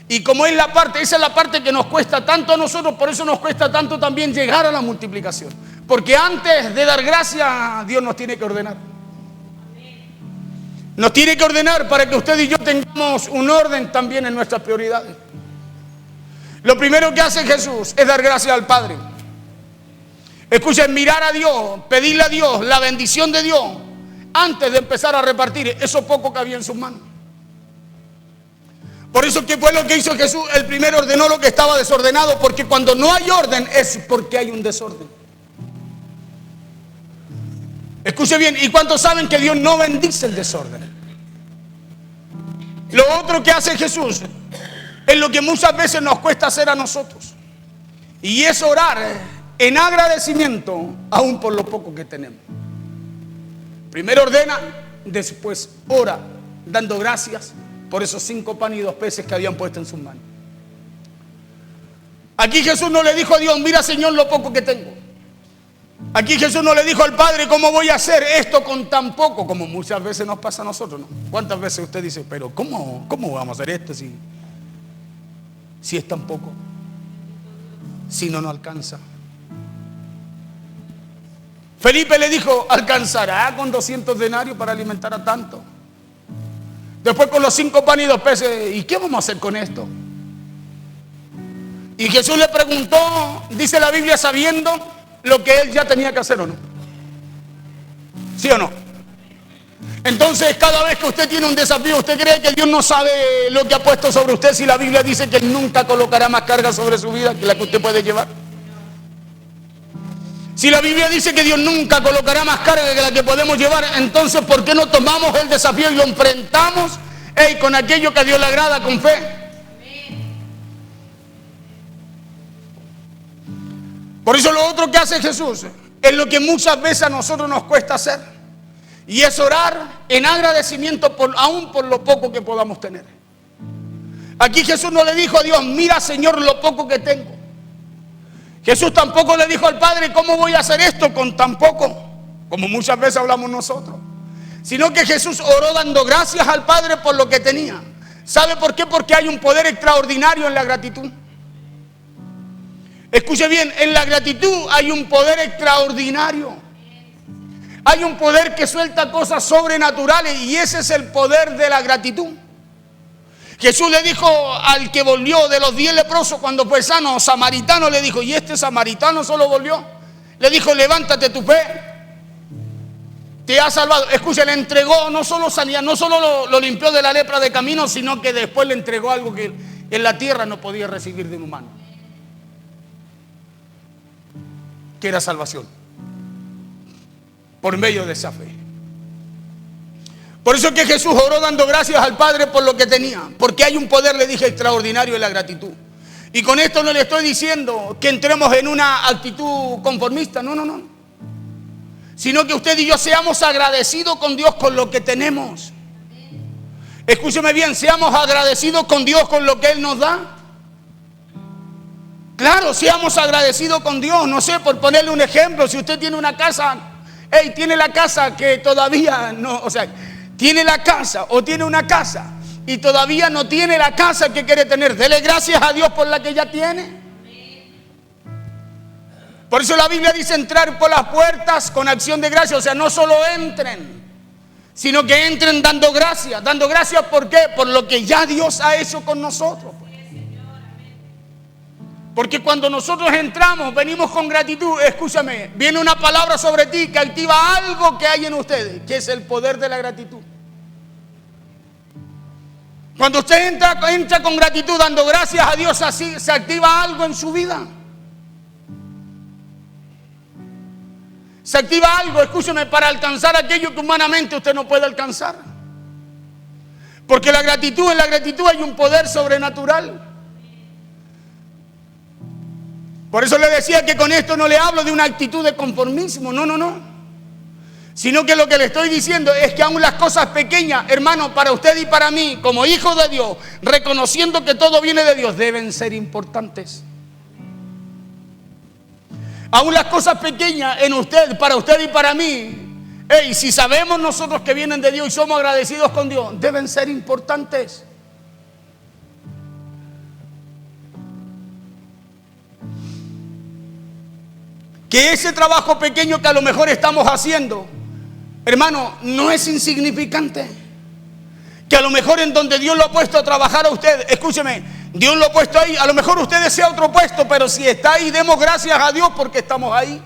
Y como es esa es la parte que nos cuesta tanto a nosotros, por eso nos cuesta tanto también llegar a la multiplicación. Porque antes de dar gracia, Dios nos tiene que ordenar. Nos tiene que ordenar para que usted y yo tengamos un orden también en nuestras prioridades. Lo primero que hace Jesús es dar gracias al Padre. Escuchen, mirar a Dios, pedirle a Dios la bendición de Dios antes de empezar a repartir eso poco que había en sus manos. Por eso, ¿qué fue lo que hizo Jesús? El primero ordenó lo que estaba desordenado, porque cuando no hay orden es porque hay un desorden. Escuche bien, ¿y cuántos saben que Dios no bendice el desorden? Lo otro que hace Jesús es lo que muchas veces nos cuesta hacer a nosotros, y es orar en agradecimiento aún por lo poco que tenemos. Primero ordena, después ora dando gracias por esos 5 panes y 2 peces que habían puesto en sus manos. Aquí Jesús no le dijo a Dios, mira Señor lo poco que tengo. Aquí Jesús no le dijo al Padre, ¿cómo voy a hacer esto con tan poco? Como muchas veces nos pasa a nosotros, ¿no? ¿Cuántas veces usted dice, pero ¿cómo vamos a hacer esto si es tan poco? Si no nos alcanza. Felipe le dijo, ¿alcanzará con 200 denarios para alimentar a tanto? Después con los 5 panes y 2 peces, ¿y qué vamos a hacer con esto? Y Jesús le preguntó, dice la Biblia, sabiendo lo que él ya tenía que hacer o no. ¿Sí o no? Entonces, cada vez que usted tiene un desafío, ¿usted cree que Dios no sabe lo que ha puesto sobre usted si la Biblia dice que nunca colocará más carga sobre su vida que la que usted puede llevar? Si la Biblia dice que Dios nunca colocará más carga que la que podemos llevar, entonces ¿por qué no tomamos el desafío y lo enfrentamos con aquello que a Dios le agrada con fe? Por eso lo otro que hace Jesús es lo que muchas veces a nosotros nos cuesta hacer, y es orar en agradecimiento aún por lo poco que podamos tener. Aquí Jesús no le dijo a Dios: mira, Señor, lo poco que tengo. Jesús tampoco le dijo al Padre: ¿cómo voy a hacer esto con tan poco? Como muchas veces hablamos nosotros. Sino que Jesús oró dando gracias al Padre por lo que tenía. ¿Sabe por qué? Porque hay un poder extraordinario en la gratitud. Escuche bien, en la gratitud hay un poder extraordinario. Hay un poder que suelta cosas sobrenaturales, y ese es el poder de la gratitud. Jesús le dijo al que volvió de los 10 leprosos cuando fue sano, samaritano, le dijo, y este samaritano solo volvió, le dijo: levántate, tu fe te ha salvado. Escucha, le entregó no solo sanidad, no solo lo limpió de la lepra de camino, sino que después le entregó algo que en la tierra no podía recibir de un humano, que era salvación, por medio de esa fe. Por eso es que Jesús oró dando gracias al Padre por lo que tenía, porque hay un poder, le dije, extraordinario en la gratitud. Y con esto no le estoy diciendo que entremos en una actitud conformista, no, sino que usted y yo seamos agradecidos con Dios con lo que tenemos. Escúcheme bien, seamos agradecidos con Dios con lo que Él nos da. Claro, seamos agradecidos con Dios. No sé, por ponerle un ejemplo, si usted tiene una casa, tiene la casa que todavía no, tiene la casa o tiene una casa y todavía no tiene la casa que quiere tener, dele gracias a Dios por la que ya tiene. Por eso la Biblia dice entrar por las puertas con acción de gracia. No solo entren, sino que entren dando gracias. Dando gracias, ¿por qué? Por lo que ya Dios ha hecho con nosotros. Porque cuando nosotros entramos, venimos con gratitud. Escúchame, viene una palabra sobre ti que activa algo que hay en ustedes, que es el poder de la gratitud. Cuando usted entra con gratitud, dando gracias a Dios, así se activa algo en su vida. Se activa algo, escúcheme, para alcanzar aquello que humanamente usted no puede alcanzar. Porque en la gratitud hay un poder sobrenatural. Por eso le decía que con esto no le hablo de una actitud de conformismo, no. Sino que lo que le estoy diciendo es que aún las cosas pequeñas, hermano, para usted y para mí, como hijos de Dios, reconociendo que todo viene de Dios, deben ser importantes. Aún las cosas pequeñas en usted, para usted y para mí, si sabemos nosotros que vienen de Dios y somos agradecidos con Dios, deben ser importantes. Que ese trabajo pequeño que a lo mejor estamos haciendo, hermano, no es insignificante. Que a lo mejor en donde Dios lo ha puesto a trabajar a usted, escúcheme, Dios lo ha puesto ahí. A lo mejor usted desea otro puesto, pero si está ahí, demos gracias a Dios porque estamos ahí.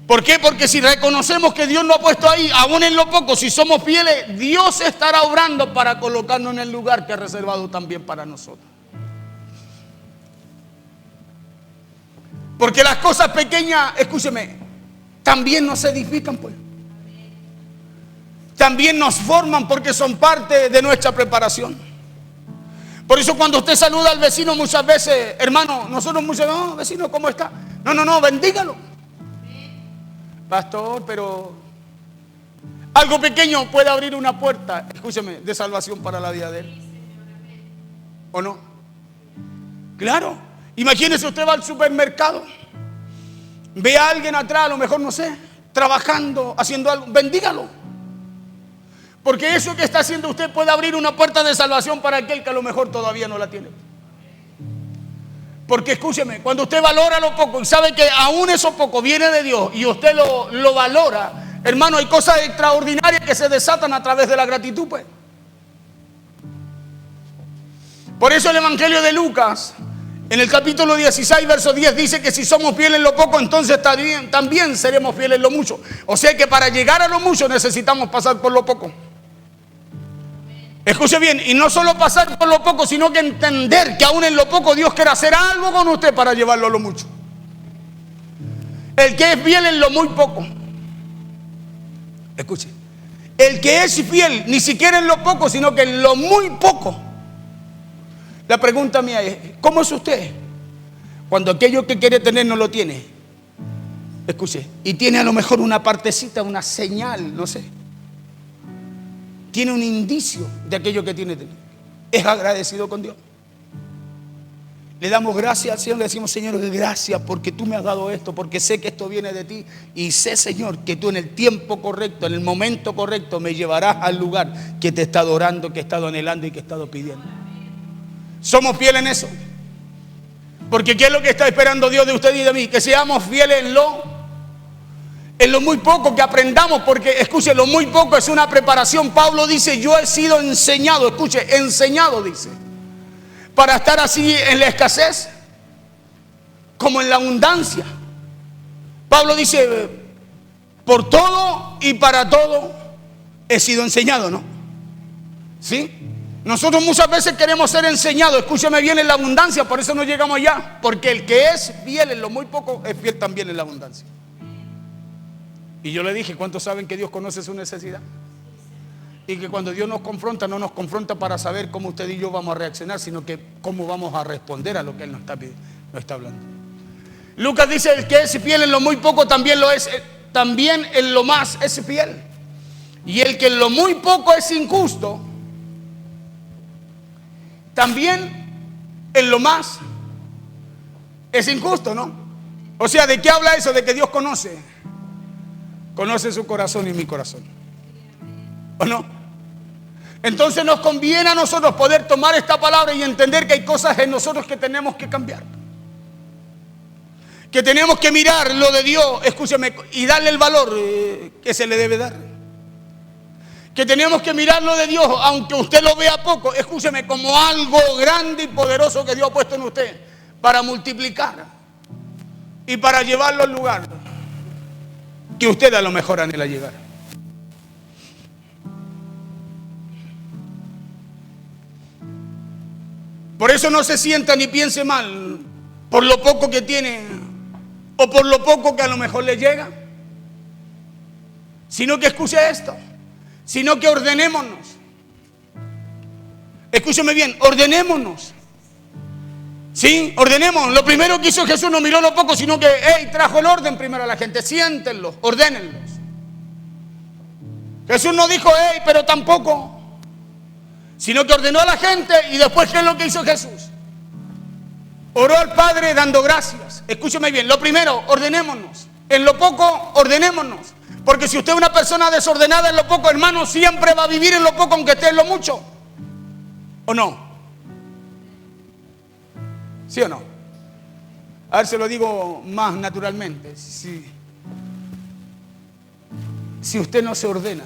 ¿Por qué? Porque si reconocemos que Dios lo ha puesto ahí, aún en lo poco, si somos fieles, Dios estará obrando para colocarnos en el lugar que ha reservado también para nosotros. Porque las cosas pequeñas, escúcheme, también nos edifican, pues. También nos forman porque son parte de nuestra preparación. Por eso cuando usted saluda al vecino muchas veces, hermano, nosotros muchas veces, no, vecino, ¿cómo está? No, bendígalo. Pastor, pero algo pequeño puede abrir una puerta, escúcheme, de salvación para la vida de él. ¿O no? Claro. Imagínese, usted va al supermercado, ve a alguien atrás, a lo mejor, no sé, trabajando, haciendo algo, bendígalo. Porque eso que está haciendo usted puede abrir una puerta de salvación para aquel que a lo mejor todavía no la tiene. Porque escúcheme, cuando usted valora lo poco y sabe que aún eso poco viene de Dios y usted lo valora, hermano, hay cosas extraordinarias que se desatan a través de la gratitud, pues. Por eso el Evangelio de Lucas, En el capítulo 16, verso 10 dice que si somos fieles en lo poco, entonces también seremos fieles en lo mucho. O sea que para llegar a lo mucho necesitamos pasar por lo poco. Escuche bien, y no solo pasar por lo poco, sino que entender que aún en lo poco Dios quiere hacer algo con usted para llevarlo a lo mucho. El que es fiel en lo muy poco, escuche, el que es fiel ni siquiera en lo poco, sino que en lo muy poco. La pregunta mía es, ¿cómo es usted cuando aquello que quiere tener no lo tiene? Escuche, y tiene a lo mejor una partecita, una señal, no sé. Tiene un indicio de aquello que tiene. Es agradecido con Dios. Le damos gracias al Señor, le decimos, Señor, gracias porque tú me has dado esto, porque sé que esto viene de ti. Y sé, Señor, que tú en el tiempo correcto, en el momento correcto, me llevarás al lugar que te he estado orando, que he estado anhelando y que he estado pidiendo. ¿Somos fieles en eso? Porque ¿qué es lo que está esperando Dios de usted y de mí? Que seamos fieles en lo muy poco, que aprendamos, porque escuche, lo muy poco es una preparación. Pablo dice, yo he sido enseñado, escuche, enseñado, dice, para estar así en la escasez como en la abundancia. Pablo dice, por todo y para todo he sido enseñado, ¿no? ¿Sí? Nosotros muchas veces queremos ser enseñados, escúcheme bien, en la abundancia, por eso no llegamos allá, porque el que es fiel en lo muy poco es fiel también en la abundancia. Y yo le dije, ¿cuántos saben que Dios conoce su necesidad? Y que cuando Dios nos confronta, no nos confronta para saber cómo usted y yo vamos a reaccionar, sino que cómo vamos a responder a lo que Él nos está hablando. Lucas dice, el que es fiel en lo muy poco también lo es, también en lo más es fiel. Y el que en lo muy poco es injusto, también en lo más es injusto, ¿no? O sea, ¿de qué habla eso? De que Dios conoce su corazón y mi corazón, ¿o no? Entonces nos conviene a nosotros poder tomar esta palabra y entender que hay cosas en nosotros que tenemos que cambiar, que tenemos que mirar lo de Dios, escúcheme, y darle el valor que se le debe dar. Que tenemos que mirar lo de Dios, aunque usted lo vea poco, escúcheme, como algo grande y poderoso que Dios ha puesto en usted para multiplicar y para llevarlo al lugar que usted a lo mejor anhela llegar. Por eso no se sienta ni piense mal por lo poco que tiene o por lo poco que a lo mejor le llega, sino que escuche esto, sino que ordenémonos. Escúcheme bien, ordenémonos. Sí, ordenemos. Lo primero que hizo Jesús no miró lo poco, sino que trajo el orden primero a la gente. Siéntenlos, ordénenlos. Jesús no dijo, pero tampoco, sino que ordenó a la gente. Y después, ¿qué es lo que hizo Jesús? Oró al Padre dando gracias. Escúcheme bien, lo primero, ordenémonos. En lo poco, ordenémonos. Porque si usted es una persona desordenada en lo poco, hermano, siempre va a vivir en lo poco aunque esté en lo mucho. ¿O no? ¿Sí o no? A ver, se lo digo más naturalmente. Si usted no se ordena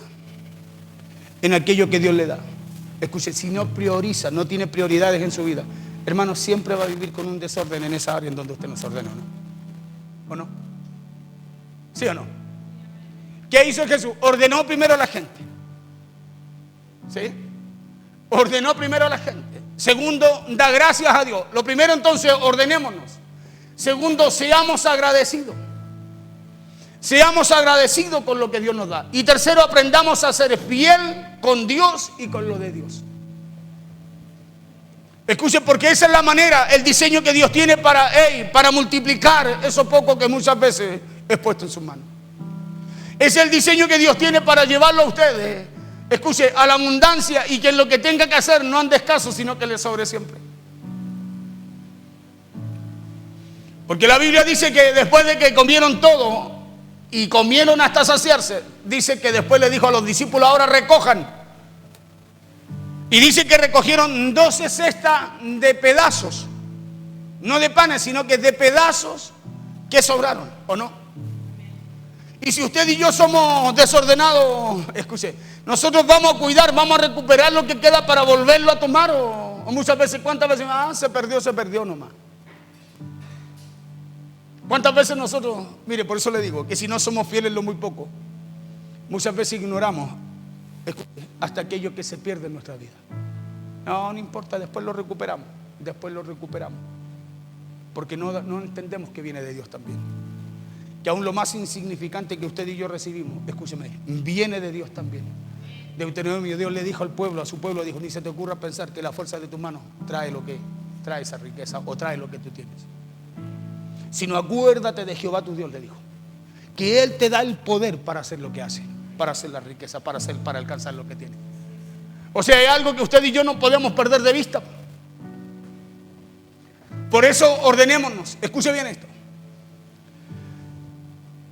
en aquello que Dios le da, escuche, si no prioriza, no tiene prioridades en su vida, hermano, siempre va a vivir con un desorden en esa área en donde usted no se ordena, ¿no? ¿O no? ¿Sí o no? ¿Qué hizo Jesús? Ordenó primero a la gente. ¿Sí? Ordenó primero a la gente. Segundo, da gracias a Dios. Lo primero, entonces, ordenémonos. Segundo, seamos agradecidos. Seamos agradecidos con lo que Dios nos da. Y tercero, aprendamos a ser fiel con Dios y con lo de Dios. Escuchen, porque esa es la manera, el diseño que Dios tiene para multiplicar eso poco que muchas veces es puesto en sus manos. Es el diseño que Dios tiene para llevarlo a ustedes, escuche, a la abundancia, y que en lo que tenga que hacer no ande escaso, sino que le sobre siempre. Porque la Biblia dice que después de que comieron todo y comieron hasta saciarse, dice que después le dijo a los discípulos, ahora recojan. Y dice que recogieron 12 cestas de pedazos, no de panes, sino que de pedazos que sobraron, ¿o no? Y si usted y yo somos desordenados, escuche, nosotros vamos a cuidar, vamos a recuperar lo que queda para volverlo a tomar, o muchas veces, ¿cuántas veces? Se perdió nomás. ¿Cuántas veces nosotros, mire, por eso le digo, que si no somos fieles en lo muy poco, muchas veces ignoramos hasta aquello que se pierde en nuestra vida? No importa, después lo recuperamos, porque no entendemos que viene de Dios también. Que aún lo más insignificante que usted y yo recibimos, escúcheme, viene de Dios también. Deuteronomio, Dios le dijo al pueblo, a su pueblo, dijo: ni se te ocurra pensar que la fuerza de tu mano trae esa riqueza o trae lo que tú tienes. Sino acuérdate de Jehová tu Dios, le dijo, que Él te da el poder para hacer lo que hace, para hacer la riqueza, para alcanzar lo que tiene. O sea, hay algo que usted y yo no podemos perder de vista. Por eso ordenémonos. Escuche bien esto.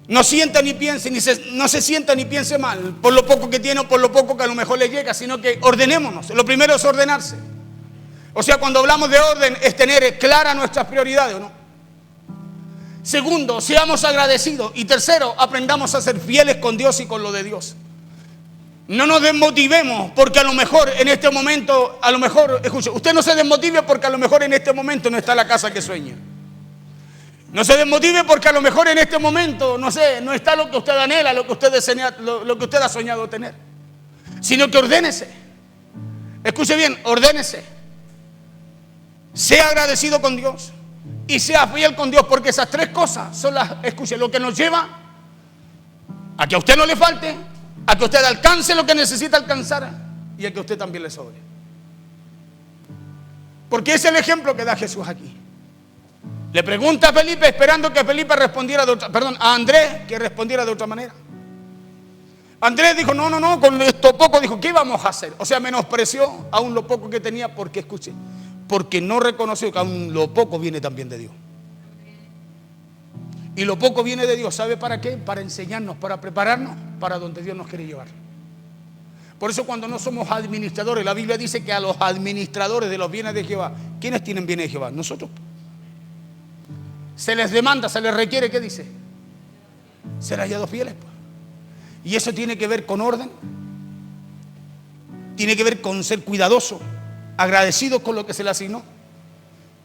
No sienta ni piense, no se sienta ni piense mal por lo poco que tiene o por lo poco que a lo mejor le llega, sino que ordenémonos. Lo primero es ordenarse. O sea, cuando hablamos de orden es tener claras nuestras prioridades, ¿o no? Segundo, seamos agradecidos. Y tercero, aprendamos a ser fieles con Dios y con lo de Dios. No nos desmotivemos porque a lo mejor en este momento, escuche, usted no se desmotive porque a lo mejor en este momento no está la casa que sueña. No se desmotive porque a lo mejor en este momento, no está lo que usted anhela, lo que usted desea, lo que usted ha soñado tener. Sino que ordénese. Escuche bien, ordénese. Sea agradecido con Dios y sea fiel con Dios, porque esas tres cosas son lo que nos lleva a que a usted no le falte, a que usted alcance lo que necesita alcanzar y a que a usted también le sobre. Porque es el ejemplo que da Jesús aquí. Le pregunta a Felipe, esperando que Felipe respondiera a Andrés, que respondiera de otra manera. Andrés dijo: no, con esto poco, dijo, ¿qué vamos a hacer? O sea, menospreció aún lo poco que tenía, porque no reconoció que aún lo poco viene también de Dios. Y lo poco viene de Dios, ¿sabe para qué? Para enseñarnos, para prepararnos para donde Dios nos quiere llevar. Por eso cuando no somos administradores, la Biblia dice que a los administradores de los bienes de Jehová, ¿quiénes tienen bienes de Jehová? Nosotros. Se les demanda, se les requiere, ¿qué dice? Ser hallados fieles. Y eso tiene que ver con orden, tiene que ver con ser cuidadoso, agradecido con lo que se le asignó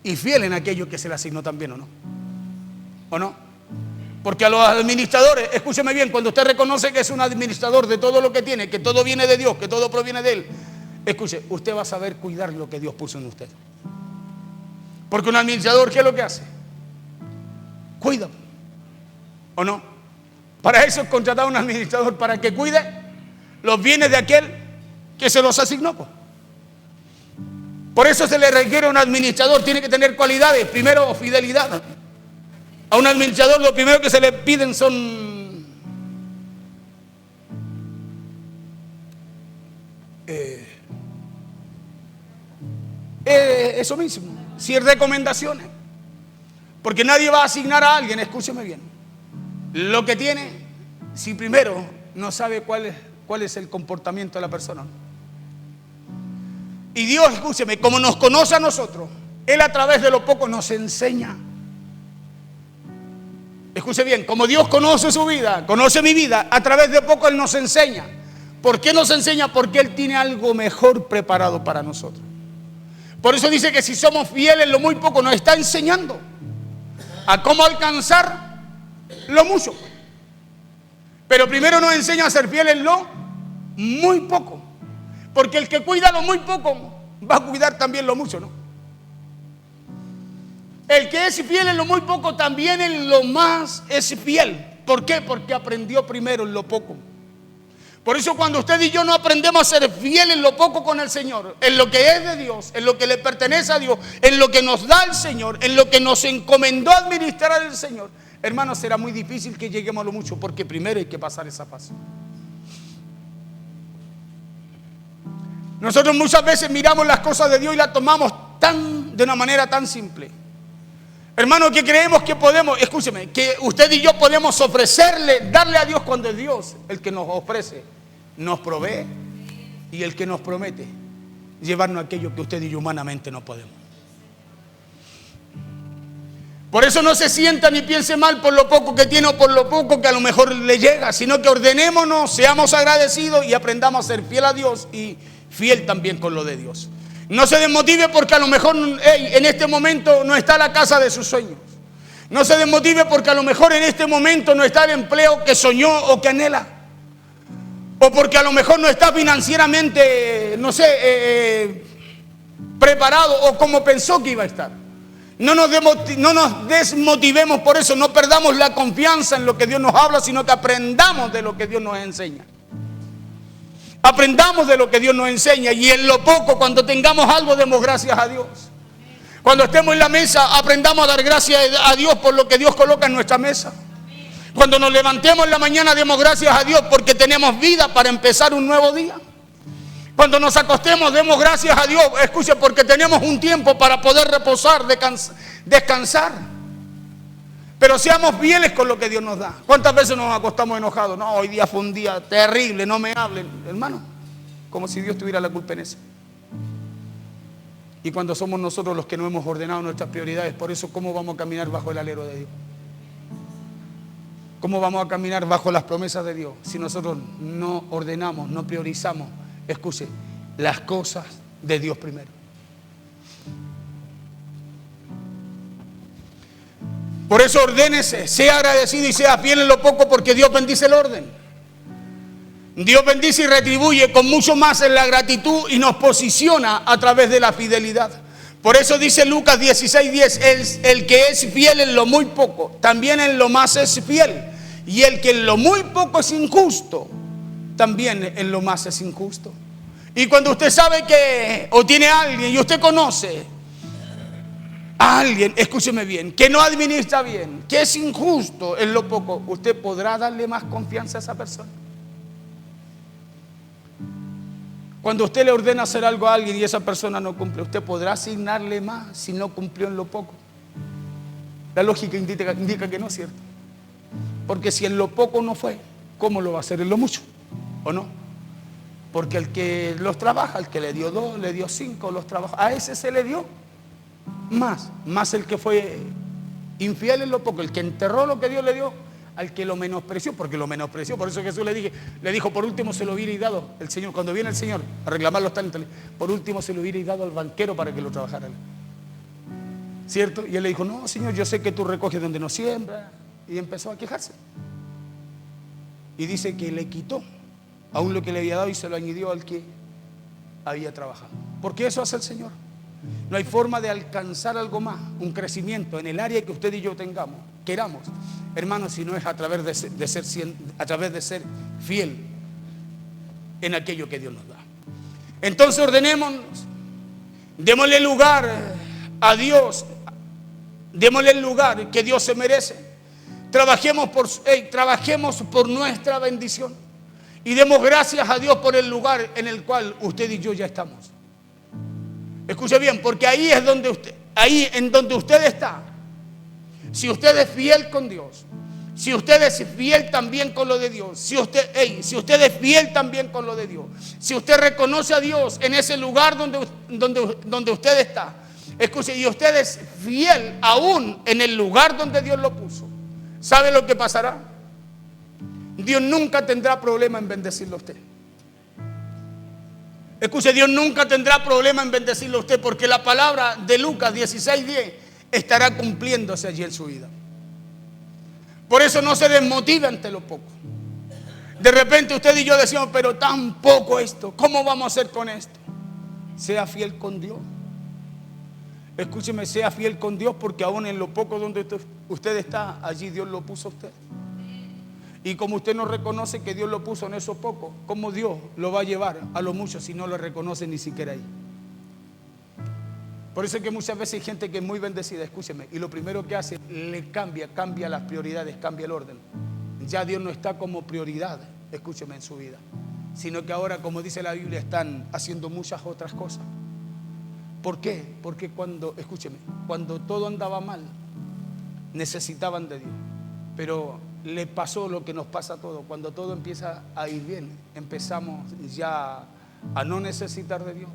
y fiel en aquello que se le asignó también, ¿o no? ¿O no? Porque a los administradores, escúcheme bien, cuando usted reconoce que es un administrador de todo lo que tiene, que todo viene de Dios, que todo proviene de Él, escuche, usted va a saber cuidar lo que Dios puso en usted. Porque un administrador, ¿qué es lo que hace? Cuida, ¿o no? Para eso es contratar a un administrador, para que cuide los bienes de aquel que se los asignó. Por eso se le requiere un administrador, tiene que tener cualidades. Primero, fidelidad. A un administrador lo primero que se le piden son eso mismo, si es recomendaciones. Porque nadie va a asignar a alguien, escúcheme bien, lo que tiene si primero no sabe cuál es el comportamiento de la persona. Y Dios, escúcheme, como nos conoce a nosotros, Él a través de lo poco nos enseña. Escuche bien, como Dios conoce su vida, conoce mi vida, a través de poco Él nos enseña. ¿Por qué nos enseña? Porque Él tiene algo mejor preparado para nosotros. Por eso dice que si somos fieles en lo muy poco, nos está enseñando a cómo alcanzar lo mucho. Pero primero nos enseña a ser fieles en lo muy poco. Porque el que cuida lo muy poco va a cuidar también lo mucho, ¿no? El que es fiel en lo muy poco también en lo más es fiel. ¿Por qué? Porque aprendió primero en lo poco. Por eso cuando usted y yo no aprendemos a ser fiel en lo poco con el Señor, en lo que es de Dios, en lo que le pertenece a Dios, en lo que nos da el Señor, en lo que nos encomendó administrar el Señor, hermanos, será muy difícil que lleguemos a lo mucho, porque primero hay que pasar esa fase. Nosotros muchas veces miramos las cosas de Dios y las tomamos de una manera tan simple. Hermano, que creemos que podemos, escúcheme, que usted y yo podemos ofrecerle, darle a Dios cuando es Dios el que nos ofrece, nos provee, y el que nos promete llevarnos aquello que usted y yo humanamente no podemos. Por eso no se sienta ni piense mal por lo poco que tiene o por lo poco que a lo mejor le llega, sino que ordenémonos, seamos agradecidos y aprendamos a ser fiel a Dios y fiel también con lo de Dios. No se desmotive porque a lo mejor en este momento no está la casa de sus sueños. No se desmotive porque a lo mejor en este momento no está el empleo que soñó o que anhela. O porque a lo mejor no está financieramente, no sé, preparado o como pensó que iba a estar. No nos desmotivemos por eso, no perdamos la confianza en lo que Dios nos habla, sino que aprendamos de lo que Dios nos enseña. Aprendamos de lo que Dios nos enseña, y en lo poco, cuando tengamos algo, demos gracias a Dios. Cuando estemos en la mesa, aprendamos a dar gracias a Dios por lo que Dios coloca en nuestra mesa. Cuando nos levantemos en la mañana, demos gracias a Dios porque tenemos vida para empezar un nuevo día. Cuando nos acostemos, demos gracias a Dios, escuche, porque tenemos un tiempo para poder reposar, descansar. Pero seamos fieles con lo que Dios nos da. ¿Cuántas veces nos acostamos enojados? No, hoy día fue un día terrible, no me hablen. Hermano, como si Dios tuviera la culpa en eso. Y cuando somos nosotros los que no hemos ordenado nuestras prioridades, por eso, ¿cómo vamos a caminar bajo el alero de Dios? ¿Cómo vamos a caminar bajo las promesas de Dios si nosotros no ordenamos, no priorizamos, escuche, las cosas de Dios primero? Por eso ordénese, sea agradecido y sea fiel en lo poco, porque Dios bendice el orden. Dios bendice y retribuye con mucho más en la gratitud y nos posiciona a través de la fidelidad. Por eso dice Lucas 16:10, el que es fiel en lo muy poco, también en lo más es fiel. Y el que en lo muy poco es injusto, también en lo más es injusto. Y cuando usted sabe que, o tiene a alguien y usted conoce a alguien, escúcheme bien, que no administra bien, que es injusto en lo poco, ¿usted podrá darle más confianza a esa persona? Cuando usted le ordena hacer algo a alguien y esa persona no cumple, ¿usted podrá asignarle más si no cumplió en lo poco? La lógica indica que no es cierto. Porque si en lo poco no fue, ¿cómo lo va a hacer en lo mucho? ¿O no? Porque el que los trabaja, el que le dio 2, le dio 5, los trabaja, a ese se le dio más el que fue infiel en lo poco, el que enterró lo que Dios le dio, al que lo menospreció, porque lo menospreció. Por eso Jesús le dijo, por último se lo hubiera dado el Señor, cuando viene el Señor a reclamar los talentos, por último se lo hubiera dado al banquero para que lo trabajara. ¿Cierto? Y él le dijo, no, Señor, yo sé que tú recoges donde no siembra. Y empezó a quejarse. Y dice que le quitó aún lo que le había dado y se lo añadió al que había trabajado. Porque eso hace el Señor. No hay forma de alcanzar algo más, un crecimiento en el área que usted y yo queramos, hermanos, si no es a través de ser fiel en aquello que Dios nos da. Entonces ordenémonos, démosle lugar a Dios, démosle el lugar que Dios se merece. Trabajemos por nuestra bendición y demos gracias a Dios por el lugar en el cual usted y yo ya estamos. Escuche bien, porque ahí es en donde usted está. Si usted es fiel con Dios, si usted es fiel también con lo de Dios, si usted es fiel también con lo de Dios, si usted reconoce a Dios en ese lugar donde usted está, escuche, y usted es fiel aún en el lugar donde Dios lo puso, ¿sabe lo que pasará? Dios nunca tendrá problema en bendecirlo a usted. Escuche, Dios nunca tendrá problema en bendecirlo a usted, porque la palabra de Lucas 16:10 estará cumpliéndose allí en su vida. Por eso no se desmotive ante lo poco. De repente usted y yo decimos, pero tan poco esto, ¿cómo vamos a hacer con esto? Sea fiel con Dios. Escúcheme, sea fiel con Dios, porque aún en lo poco donde usted está, allí Dios lo puso a usted. Y como usted no reconoce que Dios lo puso en eso poco, ¿cómo Dios lo va a llevar a lo mucho si no lo reconoce ni siquiera ahí? Por eso es que muchas veces hay gente que es muy bendecida, escúcheme, y lo primero que hace, le cambia las prioridades, cambia el orden. Ya Dios no está como prioridad, escúcheme, en su vida, sino que ahora, como dice la Biblia, están haciendo muchas otras cosas. ¿Por qué? Porque cuando todo andaba mal, necesitaban de Dios. Pero le pasó lo que nos pasa a todos. Cuando todo empieza a ir bien, empezamos ya a no necesitar de Dios,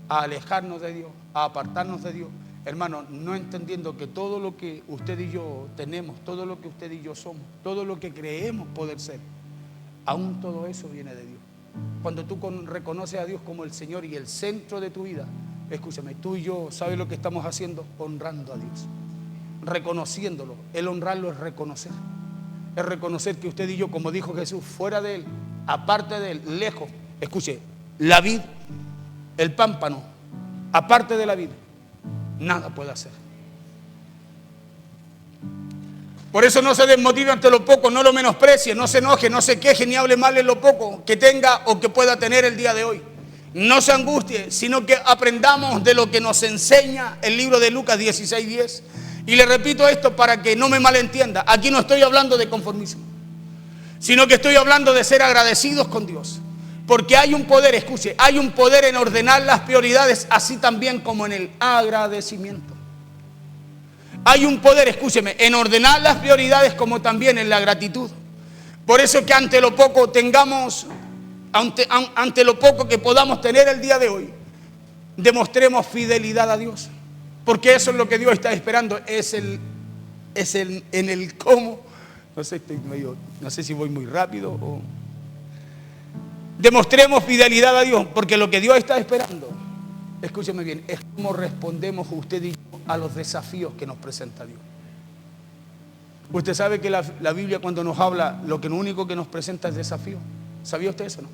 a alejarnos de Dios, a apartarnos de Dios. Hermano, no entendiendo que todo lo que usted y yo tenemos, todo lo que usted y yo somos, todo lo que creemos poder ser, aún todo eso viene de Dios. Cuando tú reconoces a Dios como el Señor y el centro de tu vida, escúchame, tú y yo, ¿sabes lo que estamos haciendo? Honrando a Dios. reconociéndolo. El honrarlo es reconocer. Es reconocer que usted y yo, como dijo Jesús, fuera de Él, aparte de Él, lejos, escuche, la vid, el pámpano, aparte de la vid, nada puede hacer. Por eso no se desmotive ante lo poco, no lo menosprecie, no se enoje, no se queje ni hable mal en lo poco que tenga o que pueda tener el día de hoy. No se angustie, sino que aprendamos de lo que nos enseña el libro de Lucas 16:10. Y le repito esto para que no me malentienda. Aquí no estoy hablando de conformismo, sino que estoy hablando de ser agradecidos con Dios. Porque hay un poder, escuche, hay un poder en ordenar las prioridades, así también como en el agradecimiento. Hay un poder, escúcheme, en ordenar las prioridades como también en la gratitud. Por eso que ante lo poco tengamos, ante lo poco que podamos tener el día de hoy, demostremos fidelidad a Dios. Porque eso es lo que Dios está esperando, es en el cómo. No sé si voy muy rápido o... Demostremos fidelidad a Dios, porque lo que Dios está esperando, escúcheme bien, es cómo respondemos usted y yo a los desafíos que nos presenta Dios. Usted sabe que la Biblia, cuando nos habla, lo único que nos presenta es desafío. ¿Sabía usted eso, no?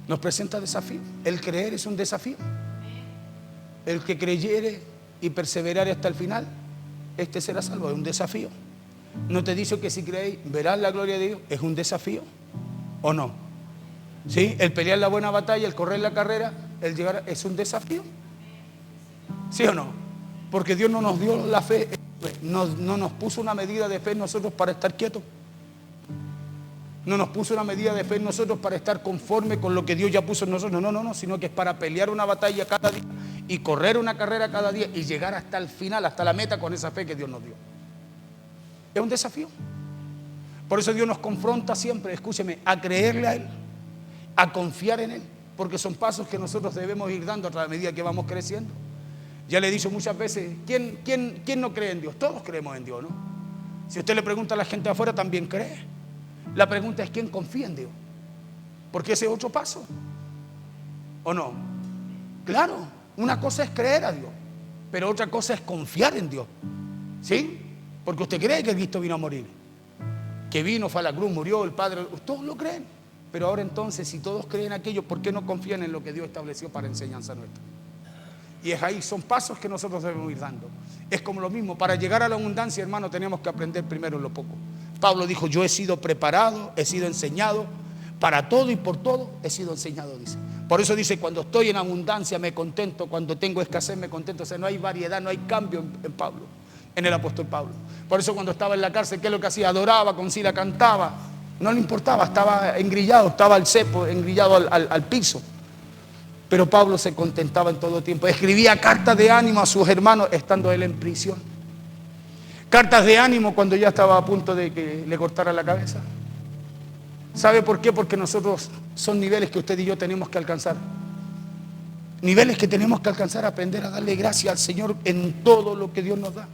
Nos presenta desafío. El creer es un desafío. El que creyere y perseverare hasta el final, este será salvo. Es un desafío. No te dice que si creéis verás la gloria de Dios. Es un desafío, ¿o no? ¿Sí? El pelear la buena batalla, el correr la carrera, el llegar, es un desafío. ¿Sí o no? Porque Dios no nos dio la fe, no nos puso una medida de fe en nosotros para estar quietos. No nos puso una medida de fe en nosotros para estar conforme con lo que Dios ya puso en nosotros. No, sino que es para pelear una batalla cada día y correr una carrera cada día y llegar hasta el final, hasta la meta con esa fe que Dios nos dio. Es un desafío. Por eso Dios nos confronta siempre, escúcheme, a creerle a Él, a confiar en Él, porque son pasos que nosotros debemos ir dando a la medida que vamos creciendo. Ya le he dicho muchas veces, ¿quién no cree en Dios? Todos creemos en Dios, ¿no? Si usted le pregunta a la gente afuera, también cree. La pregunta es, ¿quién confía en Dios? Porque ese es otro paso, ¿o no? Claro, una cosa es creer a Dios, pero otra cosa es confiar en Dios, ¿sí? Porque usted cree que Cristo vino a morir, que vino, fue a la cruz, murió, el Padre, todos lo creen. Pero ahora entonces, si todos creen aquello, ¿por qué no confían en lo que Dios estableció para enseñanza nuestra? Y es ahí, son pasos que nosotros debemos ir dando. Es como lo mismo, para llegar a la abundancia, hermano, tenemos que aprender primero en lo poco. Pablo dijo, yo he sido preparado, he sido enseñado, para todo y por todo he sido enseñado, dice. Por eso dice, cuando estoy en abundancia me contento, cuando tengo escasez me contento. O sea, no hay variedad, no hay cambio en Pablo, en el apóstol Pablo. Por eso cuando estaba en la cárcel, ¿qué es lo que hacía? Adoraba, con Sila cantaba, no le importaba, estaba engrillado, estaba al cepo, engrillado al piso. Pero Pablo se contentaba en todo tiempo. Escribía cartas de ánimo a sus hermanos estando él en prisión. Cartas de ánimo cuando ya estaba a punto de que le cortaran la cabeza. ¿Sabe por qué? Porque nosotros son niveles que usted y yo tenemos que alcanzar. Niveles que tenemos que alcanzar, aprender a darle gracias al Señor en todo lo que Dios nos da.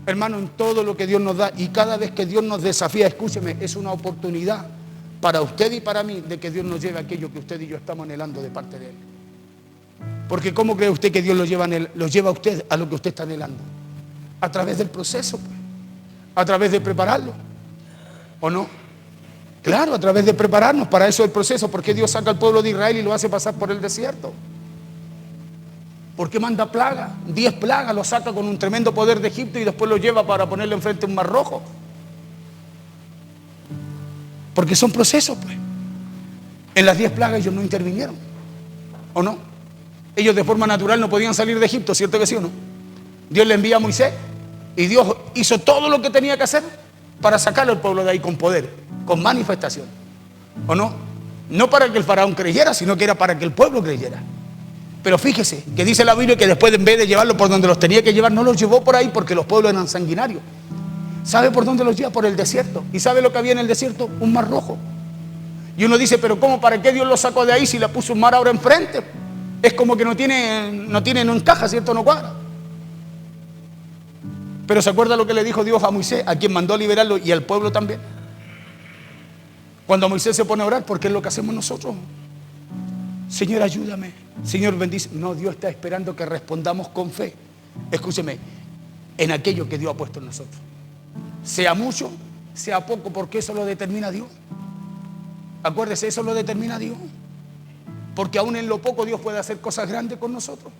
Hermano, en todo lo que Dios nos da. Y cada vez que Dios nos desafía, escúcheme, es una oportunidad para usted y para mí de que Dios nos lleve aquello que usted y yo estamos anhelando de parte de Él. Porque ¿cómo cree usted que Dios lo lleva a usted a lo que usted está anhelando? A través del proceso, pues. A través de prepararlo, ¿o no? Claro, a través de prepararnos, para eso el proceso. ¿Por qué Dios saca al pueblo de Israel y lo hace pasar por el desierto? ¿Por qué manda plagas? 10 plagas, lo saca con un tremendo poder de Egipto y después lo lleva para ponerlo enfrente a un mar rojo. Porque son procesos, pues. En las 10 plagas ellos no intervinieron, ¿o no? Ellos de forma natural no podían salir de Egipto, ¿cierto que sí o no? Dios le envía a Moisés y Dios hizo todo lo que tenía que hacer para sacar al pueblo de ahí con poder, con manifestación, ¿o no? No para que el faraón creyera, sino que era para que el pueblo creyera. Pero fíjese que dice la Biblia que después, en vez de llevarlo por donde los tenía que llevar, no los llevó por ahí porque los pueblos eran sanguinarios. ¿Sabe por dónde los lleva? Por el desierto. ¿Y sabe lo que había en el desierto? Un mar rojo. Y uno dice, pero ¿cómo? ¿Para qué Dios lo sacó de ahí si le puso un mar ahora enfrente? Es como que no encaja, ¿cierto? No cuadra. Pero ¿se acuerda lo que le dijo Dios a Moisés, a quien mandó a liberarlo y al pueblo también? Cuando Moisés se pone a orar, porque es lo que hacemos nosotros. Señor, ayúdame. Señor, bendice. No, Dios está esperando que respondamos con fe. escúcheme, en aquello que Dios ha puesto en nosotros. Sea mucho, sea poco, porque eso lo determina Dios. Acuérdese, eso lo determina Dios. Porque aún en lo poco Dios puede hacer cosas grandes con nosotros.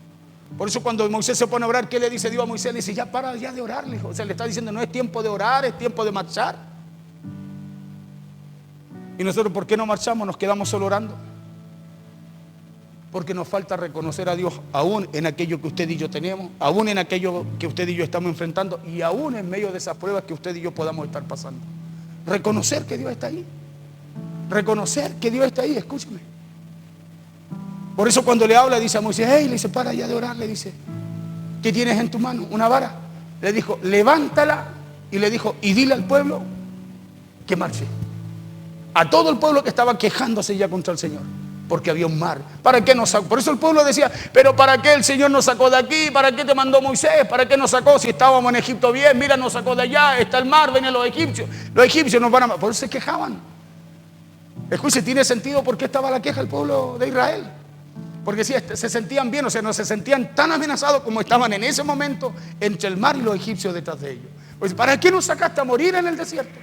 Por eso cuando Moisés se pone a orar, ¿qué le dice Dios a Moisés? Le dice, ya para ya de orar, hijo. O sea, le está diciendo, no es tiempo de orar, es tiempo de marchar. Y nosotros, ¿por qué no marchamos? Nos quedamos solo orando. Porque nos falta reconocer a Dios aún en aquello que usted y yo tenemos, aún en aquello que usted y yo estamos enfrentando, y aún en medio de esas pruebas que usted y yo podamos estar pasando. Reconocer que Dios está ahí. Reconocer que Dios está ahí, escúcheme. Por eso cuando le habla, dice a Moisés, hey, le dice, para ya de orar, le dice, ¿qué tienes en tu mano? Una vara. Le dijo, levántala, y le dijo, y dile al pueblo que marche. A todo el pueblo que estaba quejándose ya contra el Señor, porque había un mar. ¿Para qué nos sacó? Por eso el pueblo decía, pero ¿para qué el Señor nos sacó de aquí? ¿Para qué te mandó Moisés? ¿Para qué nos sacó? Si estábamos en Egipto bien, mira, nos sacó de allá, está el mar, vienen los egipcios. Los egipcios nos van a... Por eso se quejaban. Escuche, tiene sentido por qué estaba la queja el pueblo de Israel. Porque si se sentían bien, o sea, no se sentían tan amenazados como estaban en ese momento entre el mar y los egipcios detrás de ellos. Pues, ¿para qué nos sacaste a morir en el desierto?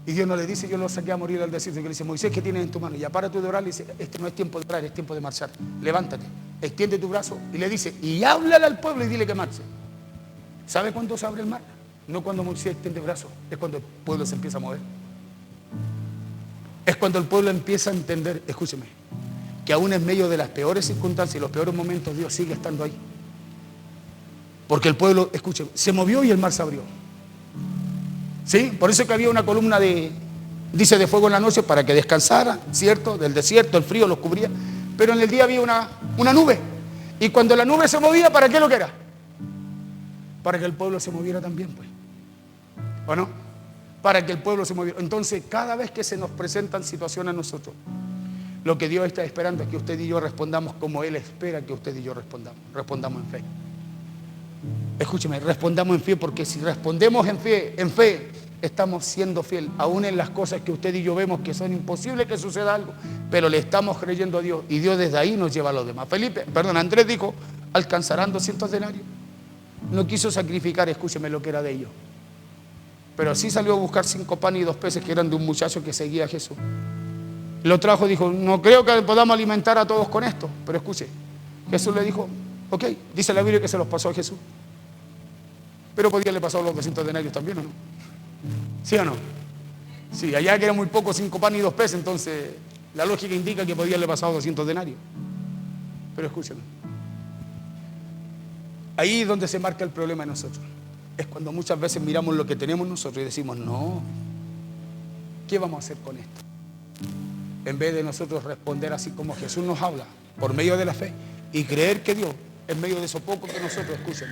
Y Dios no le dice, yo lo saqué a morir al desierto. Y le dice, Moisés, ¿qué tienes en tu mano? Ya para tú de orar. Le dice, este no es tiempo de orar, es tiempo de marchar. Levántate, extiende tu brazo. Y le dice, y háblale al pueblo y dile que marche. ¿Sabe cuándo se abre el mar? No cuando Moisés extiende el brazo, es cuando el pueblo se empieza a mover. Es cuando el pueblo empieza a entender, escúcheme, que aún en medio de las peores circunstancias y los peores momentos, Dios sigue estando ahí. Porque el pueblo, escúcheme, se movió y el mar se abrió. ¿Sí? Por eso que había una columna de fuego en la noche para que descansara, ¿cierto? Del desierto, el frío los cubría. Pero en el día había una nube. Y cuando la nube se movía, ¿para qué lo que era? Para que el pueblo se moviera también, pues. ¿O no? Para que el pueblo se moviera. Entonces, cada vez que se nos presentan situaciones a nosotros, lo que Dios está esperando es que usted y yo respondamos como Él espera que usted y yo respondamos. Respondamos en fe. Escúcheme, respondamos en fe, porque si respondemos en fe, estamos siendo fiel, aún en las cosas que usted y yo vemos que son imposibles que suceda algo, pero le estamos creyendo a Dios y Dios desde ahí nos lleva a los demás. Andrés dijo, alcanzarán 200 denarios. No quiso sacrificar, escúcheme, lo que era de ellos, pero sí salió a buscar 5 panes y 2 peces que eran de un muchacho que seguía a Jesús. Lo trajo, dijo, no creo que podamos alimentar a todos con esto, pero escuche, Jesús le dijo, ok, dice la Biblia que se los pasó a Jesús. Pero podía haberle pasado los 200 denarios también, ¿o no? ¿Sí o no? Sí, allá que era muy poco, 5 panes y 2 peces, entonces la lógica indica que podía haberle pasado 200 denarios. Pero escúchenme. Ahí es donde se marca el problema de nosotros. Es cuando muchas veces miramos lo que tenemos nosotros y decimos, no, ¿qué vamos a hacer con esto? En vez de nosotros responder así como Jesús nos habla, por medio de la fe, y creer que Dios, en medio de eso poco que nosotros, escuchen,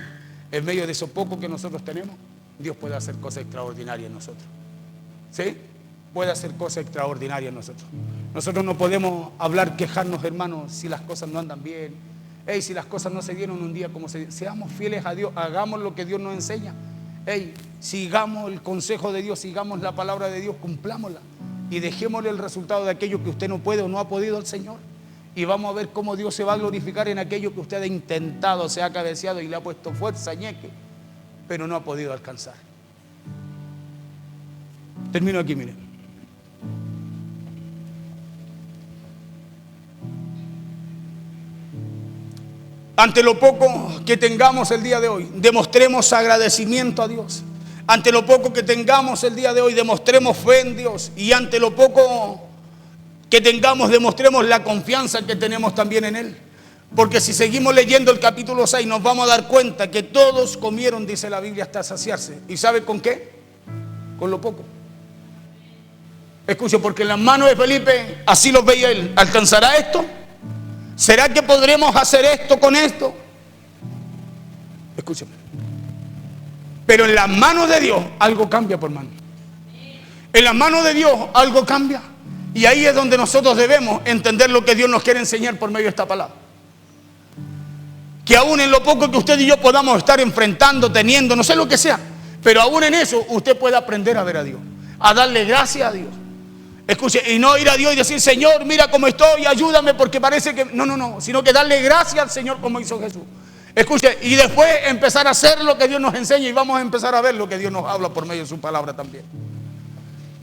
en medio de eso poco que nosotros tenemos, Dios puede hacer cosas extraordinarias en nosotros. ¿Sí? Puede hacer cosas extraordinarias en nosotros. Nosotros no podemos hablar, quejarnos, hermanos, si las cosas no andan bien. Hey, si las cosas no se dieron un día como seamos fieles a Dios, hagamos lo que Dios nos enseña. Hey, sigamos el consejo de Dios, sigamos la palabra de Dios, cumplámosla. Y dejémosle el resultado de aquello que usted no puede o no ha podido al Señor. Y vamos a ver cómo Dios se va a glorificar en aquello que usted ha intentado, se ha cabeceado y le ha puesto fuerza, ñeque, pero no ha podido alcanzar. Termino aquí, miren. Ante lo poco que tengamos el día de hoy, demostremos agradecimiento a Dios. Ante lo poco que tengamos el día de hoy, demostremos fe en Dios. Y ante lo poco que tengamos, demostremos la confianza que tenemos también en Él. Porque si seguimos leyendo el capítulo 6, nos vamos a dar cuenta que todos comieron, dice la Biblia, hasta saciarse. ¿Y sabe con qué? Con lo poco. Escuche, porque en las manos de Felipe, así los veía él. ¿Alcanzará esto? ¿Será que podremos hacer esto con esto? Escúcheme. Pero en las manos de Dios, algo cambia, por mano. En las manos de Dios, algo cambia. Y ahí es donde nosotros debemos entender lo que Dios nos quiere enseñar por medio de esta palabra. Que aún en lo poco que usted y yo podamos estar enfrentando, teniendo, no sé lo que sea, pero aún en eso usted puede aprender a ver a Dios, a darle gracias a Dios. Escuche, y no ir a Dios y decir, Señor, mira cómo estoy, ayúdame porque parece que... No, sino que darle gracias al Señor como hizo Jesús. Escuche, y después empezar a hacer lo que Dios nos enseña y vamos a empezar a ver lo que Dios nos habla por medio de su palabra también.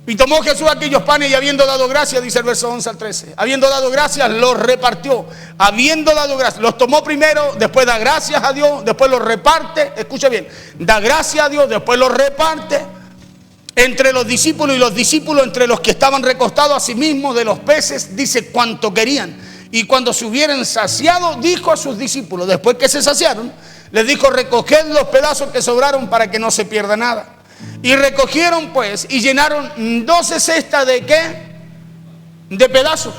Y tomó Jesús aquellos panes y habiendo dado gracias, dice el verso 11 al 13, habiendo dado gracias, los repartió. Habiendo dado gracias, los tomó primero, después da gracias a Dios, después los reparte. Escuche bien, da gracias a Dios, después los reparte entre los discípulos, y los discípulos entre los que estaban recostados a sí mismos de los peces, dice cuanto querían. Y cuando se hubieran saciado, dijo a sus discípulos, después que se saciaron, les dijo, recoged los pedazos que sobraron para que no se pierda nada. Y recogieron pues y llenaron 12 cestas de ¿qué? De pedazos.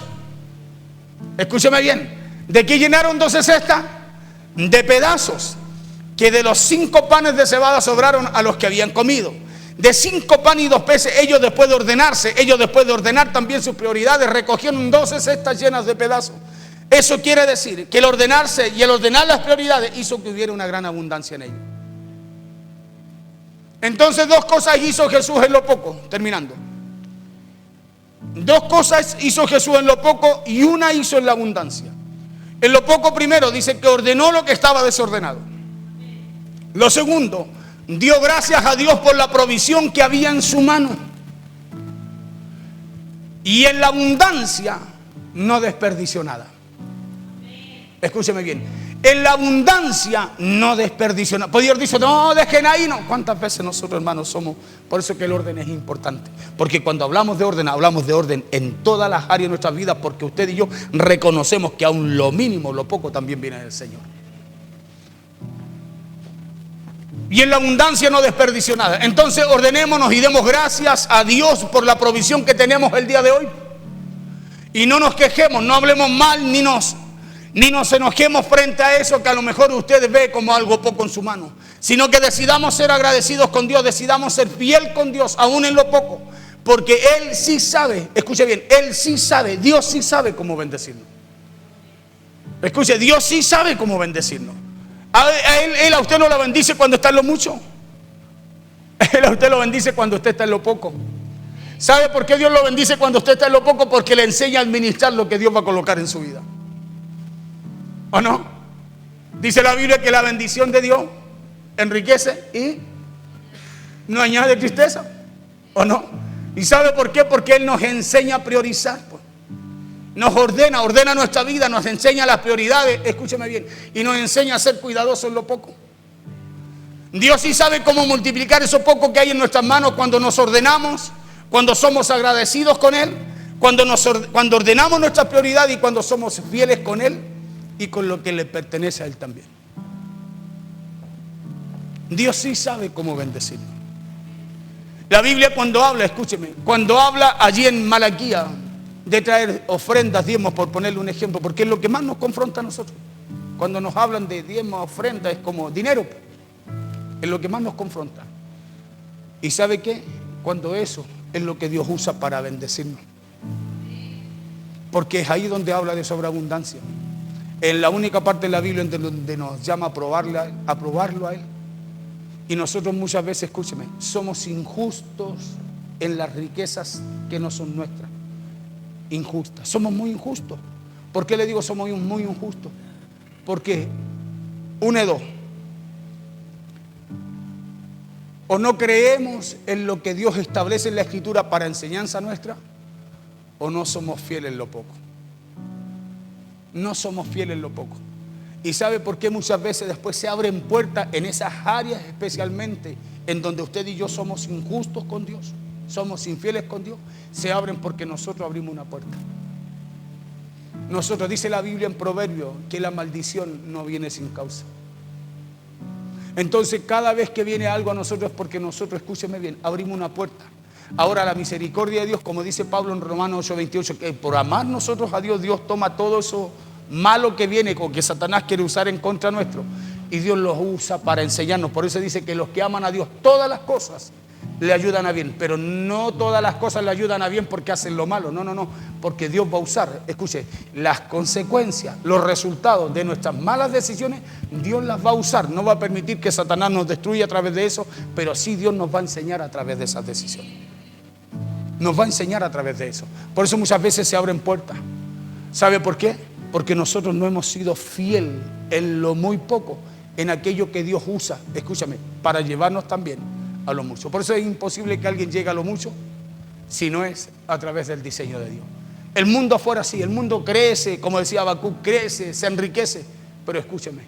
Escúcheme bien. ¿De qué llenaron 12 cestas? De pedazos que de los 5 panes de cebada sobraron a los que habían comido. De 5 panes y 2 peces, ellos después de ordenar también sus prioridades, recogieron 12 cestas llenas de pedazos. Eso quiere decir que el ordenarse y el ordenar las prioridades hizo que hubiera una gran abundancia en ellos. Entonces 2 cosas hizo Jesús en lo poco, terminando. 2 cosas hizo Jesús en lo poco y una hizo en la abundancia. En lo poco primero dice que ordenó lo que estaba desordenado. Lo segundo, dio gracias a Dios por la provisión que había en su mano. Y en la abundancia no desperdició nada. Escúcheme bien. En la abundancia no desperdició nada. Pues Dios dice, no, dejen ahí, no. ¿Cuántas veces nosotros, hermanos, somos? Por eso que el orden es importante. Porque cuando hablamos de orden en todas las áreas de nuestras vidas, porque usted y yo reconocemos que aún lo mínimo, lo poco también viene del Señor. Y en la abundancia no desperdició nada. Entonces ordenémonos y demos gracias a Dios por la provisión que tenemos el día de hoy. Y no nos quejemos, no hablemos mal, ni nos enojemos frente a eso que a lo mejor usted ve como algo poco en su mano. Sino que decidamos ser agradecidos con Dios, decidamos ser fiel con Dios, aún en lo poco. Porque Él sí sabe, escuche bien, Él sí sabe, Dios sí sabe cómo bendecirnos. Escuche, Dios sí sabe cómo bendecirnos. Él a usted no lo bendice cuando está en lo mucho. Él a usted lo bendice cuando usted está en lo poco. ¿Sabe por qué Dios lo bendice cuando usted está en lo poco? Porque le enseña a administrar lo que Dios va a colocar en su vida. ¿O no? Dice la Biblia que la bendición de Dios enriquece y no añade tristeza. ¿O no? ¿Y sabe por qué? Porque Él nos enseña a priorizar. Nos ordena nuestra vida, nos enseña las prioridades, escúcheme bien, y nos enseña a ser cuidadosos en lo poco. Dios sí sabe cómo multiplicar eso poco que hay en nuestras manos cuando nos ordenamos, cuando somos agradecidos con Él, cuando ordenamos nuestras prioridades y cuando somos fieles con Él y con lo que le pertenece a Él también. Dios sí sabe cómo bendecirnos. La Biblia cuando habla, escúcheme, cuando habla allí en Malaquías de traer ofrendas, diezmos, por ponerle un ejemplo, porque es lo que más nos confronta a nosotros. Cuando nos hablan de diezmos, ofrendas, es como dinero, es lo que más nos confronta. ¿Y sabe qué? Cuando eso es lo que Dios usa para bendecirnos. Porque es ahí donde habla de sobreabundancia. En la única parte de la Biblia donde nos llama a probarlo a Él. Y nosotros muchas veces, escúcheme, somos injustos en las riquezas que no son nuestras. Injustas, somos muy injustos. ¿Por qué le digo somos muy injustos? Porque una de dos: o no creemos en lo que Dios establece en la Escritura para enseñanza nuestra, o no somos fieles en lo poco. No somos fieles en lo poco. ¿Y sabe por qué muchas veces después se abren puertas en esas áreas, especialmente en donde usted y yo somos injustos con Dios, somos infieles con Dios? Se abren porque nosotros abrimos una puerta. Nosotros, dice la Biblia en Proverbios, que la maldición no viene sin causa. Entonces cada vez que viene algo a nosotros es porque nosotros, escúcheme bien, abrimos una puerta. Ahora la misericordia de Dios, como dice Pablo en Romanos 8:28, que por amar nosotros a Dios, Dios toma todo eso malo que viene, con que Satanás quiere usar en contra nuestro, y Dios los usa para enseñarnos. Por eso dice que los que aman a Dios, todas las cosas le ayudan a bien, pero no todas las cosas le ayudan a bien porque hacen lo malo. No, porque Dios va a usar, escuche, las consecuencias, los resultados de nuestras malas decisiones, Dios las va a usar. No va a permitir que Satanás nos destruya a través de eso, pero sí Dios nos va a enseñar a través de esas decisiones. Nos va a enseñar a través de eso. Por eso muchas veces se abren puertas. ¿Sabe por qué? Porque nosotros no hemos sido fiel en lo muy poco, en aquello que Dios usa, escúchame, para llevarnos también a lo mucho. Por eso es imposible que alguien llegue a lo mucho si no es a través del diseño de Dios. El mundo afuera sí, el mundo crece, como decía Habacuc, crece, se enriquece, pero escúchame,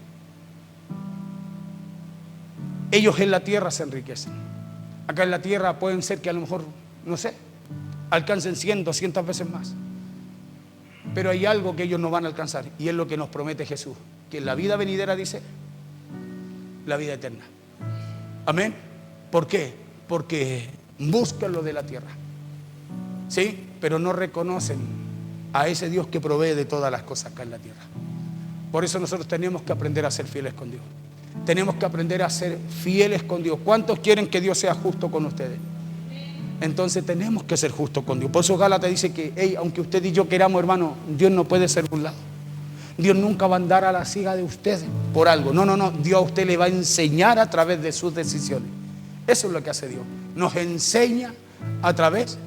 ellos en la tierra se enriquecen. Acá en la tierra pueden ser que a lo mejor, no sé, alcancen 100, 200 veces más. Pero hay algo que ellos no van a alcanzar, y es lo que nos promete Jesús, que en la vida venidera dice, la vida eterna. Amén. ¿Por qué? Porque buscan lo de la tierra, ¿sí? Pero no reconocen a ese Dios que provee de todas las cosas acá en la tierra. Por eso nosotros tenemos que aprender a ser fieles con Dios. Tenemos que aprender a ser fieles con Dios. ¿Cuántos quieren que Dios sea justo con ustedes? Entonces tenemos que ser justos con Dios. Por eso Gálatas dice que, hey, aunque usted y yo queramos, hermano, Dios no puede ser burlado. Dios nunca va a andar a la siga de ustedes por algo. No, no, no. Dios a usted le va a enseñar a través de sus decisiones. Eso es lo que hace Dios. Nos enseña a través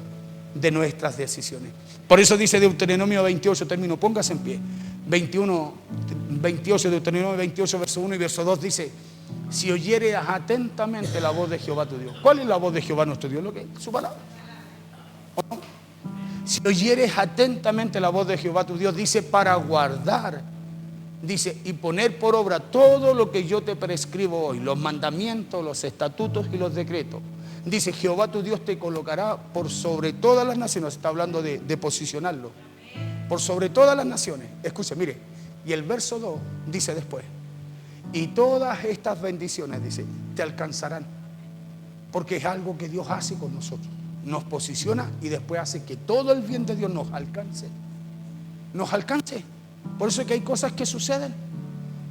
de nuestras decisiones. Por eso dice Deuteronomio 28, termino, póngase en pie. 28, Deuteronomio 28, verso 1 y verso 2 dice: si oyeres atentamente la voz de Jehová tu Dios. ¿Cuál es la voz de Jehová nuestro Dios? Lo que es su palabra. ¿O no? Si oyeres atentamente la voz de Jehová tu Dios, dice, para guardar, dice, y poner por obra todo lo que yo te prescribo hoy, los mandamientos, los estatutos y los decretos. Dice, Jehová tu Dios te colocará por sobre todas las naciones. Está hablando de posicionarlo. Por sobre todas las naciones. Escuche, mire. Y el verso 2 dice después: y todas estas bendiciones, dice, te alcanzarán. Porque es algo que Dios hace con nosotros. Nos posiciona y después hace que todo el bien de Dios nos alcance. Nos alcance. Por eso es que hay cosas que suceden.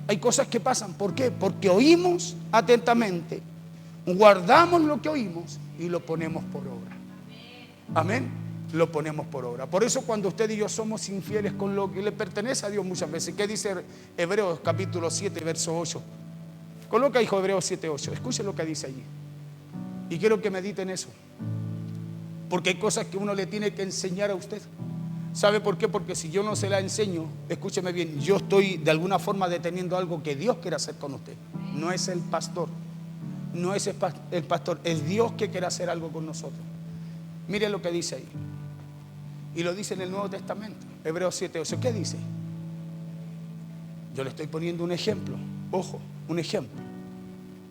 Hay cosas que pasan. ¿Por qué? Porque oímos atentamente, guardamos lo que oímos y lo ponemos por obra. Amén. Lo ponemos por obra. Por eso cuando usted y yo somos infieles con lo que le pertenece a Dios muchas veces, ¿qué dice Hebreos capítulo 7, verso 8? Coloca, hijo, Hebreos 7, 8. Escuche lo que dice allí. Y quiero que mediten eso. Porque hay cosas que uno le tiene que enseñar a usted. ¿Sabe por qué? Porque si yo no se la enseño, escúcheme bien, yo estoy de alguna forma deteniendo algo que Dios quiere hacer con usted. No es el pastor. No es el pastor. Es Dios que quiere hacer algo con nosotros. Mire lo que dice ahí. Y lo dice en el Nuevo Testamento, Hebreos 7, 8. ¿Qué dice? Yo le estoy poniendo un ejemplo. Ojo, un ejemplo.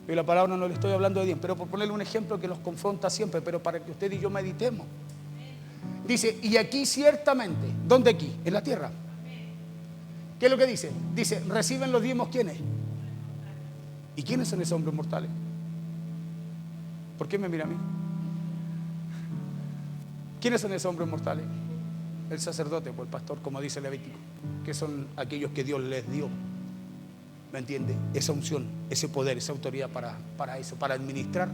Y la palabra no le estoy hablando de Dios, pero por ponerle un ejemplo que los confronta siempre, pero para que usted y yo meditemos. Dice, y aquí ciertamente, ¿dónde aquí? En la tierra. ¿Qué es lo que dice? Dice, reciben los diezmos, ¿quiénes? ¿Y quiénes son esos hombres mortales? ¿Por qué me mira a mí? ¿Quiénes son esos hombres mortales? El sacerdote o el pastor, como dice Levítico, que son aquellos que Dios les dio. ¿Me entiende? Esa unción, ese poder, esa autoridad para eso, para administrar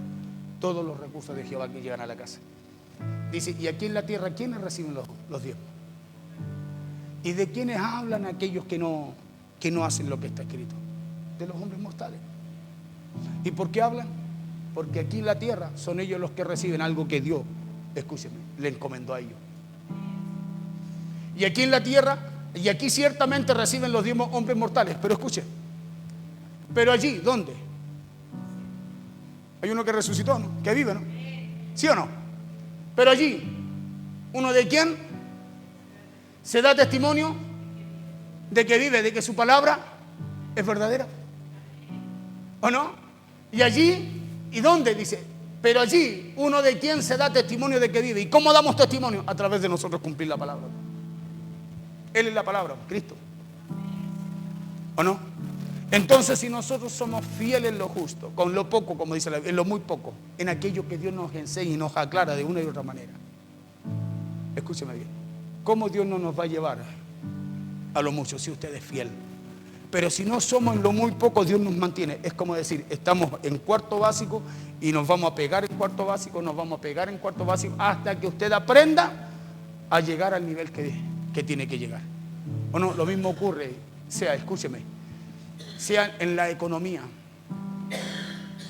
todos los recursos de Jehová que llegan a la casa. Dice, y aquí en la tierra, ¿quiénes reciben los diezmos? ¿Y de quiénes hablan aquellos que no hacen lo que está escrito? De los hombres mortales. ¿Y por qué hablan? Porque aquí en la tierra son ellos los que reciben algo que Dios, escúcheme, le encomendó a ellos. Y aquí en la tierra, y aquí ciertamente reciben los diezmos hombres mortales, pero escuche, pero allí, ¿dónde? Hay uno que resucitó, ¿no? Que vive, ¿no? ¿Sí o no? Pero allí, ¿uno de quién? Se da testimonio de que vive, de que su palabra es verdadera. ¿O no? Y allí, ¿y dónde? Dice, pero allí, ¿uno de quién se da testimonio de que vive? ¿Y cómo damos testimonio? A través de nosotros cumplir la palabra. Él es la palabra, Cristo. ¿O no? Entonces, si nosotros somos fieles en lo justo, con lo poco, como dice la Biblia, en lo muy poco, en aquello que Dios nos enseña y nos aclara de una y otra manera, escúcheme bien, ¿cómo Dios no nos va a llevar a lo mucho si usted es fiel? Pero si no somos en lo muy poco, Dios nos mantiene. Es como decir, estamos en cuarto básico y nos vamos a pegar en cuarto básico, nos vamos a pegar en cuarto básico, hasta que usted aprenda a llegar al nivel que tiene que llegar. ¿O no? Lo mismo ocurre, escúcheme, sea en la economía,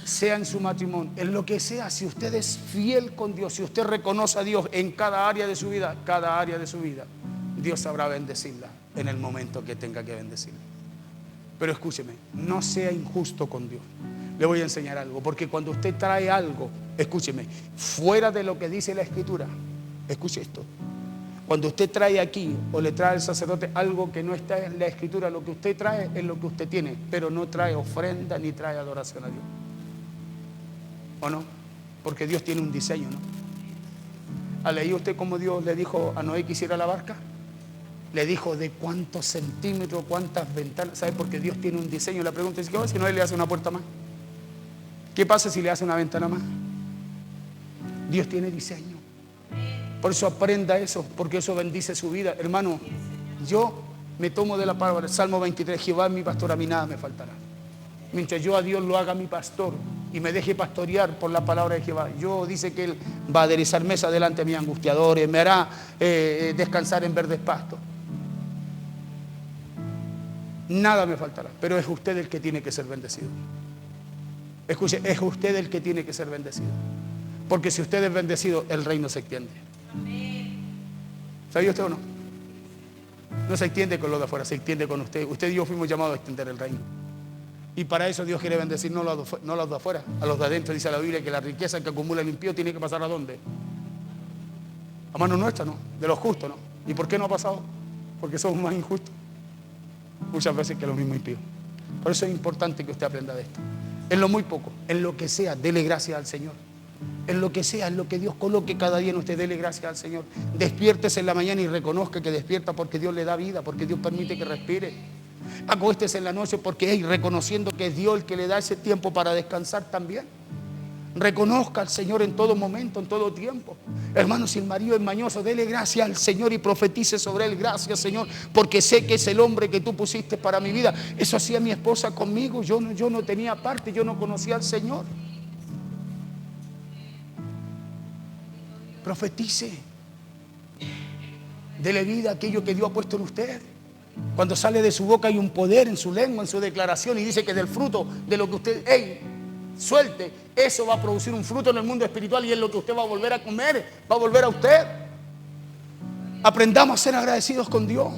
sea en su matrimonio, en lo que sea, si usted es fiel con Dios, si usted reconoce a Dios en cada área de su vida, Dios sabrá bendecirla en el momento que tenga que bendecirla. Pero escúcheme, no sea injusto con Dios. Le voy a enseñar algo, porque cuando usted trae algo, escúcheme, fuera de lo que dice la Escritura, escuche esto. Cuando usted trae aquí o le trae al sacerdote algo que no está en la Escritura, lo que usted trae es lo que usted tiene, pero no trae ofrenda ni trae adoración a Dios. ¿O no? Porque Dios tiene un diseño, ¿no? ¿Ha leído usted cómo Dios le dijo a Noé que hiciera la barca? Le dijo de cuántos centímetros, cuántas ventanas. ¿Sabe? Porque Dios tiene un diseño. La pregunta es, ¿qué pasa si Noé le hace una puerta más? ¿Qué pasa si le hace una ventana más? Dios tiene diseño. Por eso aprenda eso, porque eso bendice su vida. Hermano, yo me tomo de la palabra, el Salmo 23, Jehová es mi pastor, a mí nada me faltará. Mientras yo a Dios lo haga mi pastor y me deje pastorear por la palabra de Jehová. Yo dice que Él va a aderezar mesa delante de mis angustiadores, me hará descansar en verdes pastos. Nada me faltará, pero es usted el que tiene que ser bendecido. Escuche, es usted el que tiene que ser bendecido. Porque si usted es bendecido, el reino se extiende. ¿Sabía usted o no? No se extiende con los de afuera, se extiende con usted. Usted y yo fuimos llamados a extender el reino. Y para eso Dios quiere bendecir no a los de afuera, a los de adentro. Dice la Biblia que la riqueza que acumula el impío tiene que pasar ¿a dónde? A mano nuestra, ¿no? De los justos, ¿no? ¿Y por qué no ha pasado? Porque somos más injustos muchas veces que los mismos impíos. Por eso es importante que usted aprenda de esto. En lo muy poco, en lo que sea, dele gracias al Señor. En lo que sea, en lo que Dios coloque cada día en usted, dele gracias al Señor. Despiértese en la mañana y reconozca que despierta porque Dios le da vida, porque Dios permite que respire. Acuéstese en la noche porque reconociendo que es Dios el que le da ese tiempo para descansar también. Reconozca al Señor en todo momento, en todo tiempo. Hermano, si el marido es mañoso, dele gracias al Señor y profetice sobre él. Gracias, Señor, porque sé que es el hombre que tú pusiste para mi vida. Eso hacía mi esposa conmigo. Yo no tenía parte, yo no conocía al Señor. Profetice. Dele vida a aquello que Dios ha puesto en usted. Cuando sale de su boca hay un poder en su lengua, en su declaración, y dice que del fruto de lo que usted suelte, eso va a producir un fruto en el mundo espiritual y es lo que usted va a volver a comer, va a volver a usted. Aprendamos a ser agradecidos con Dios.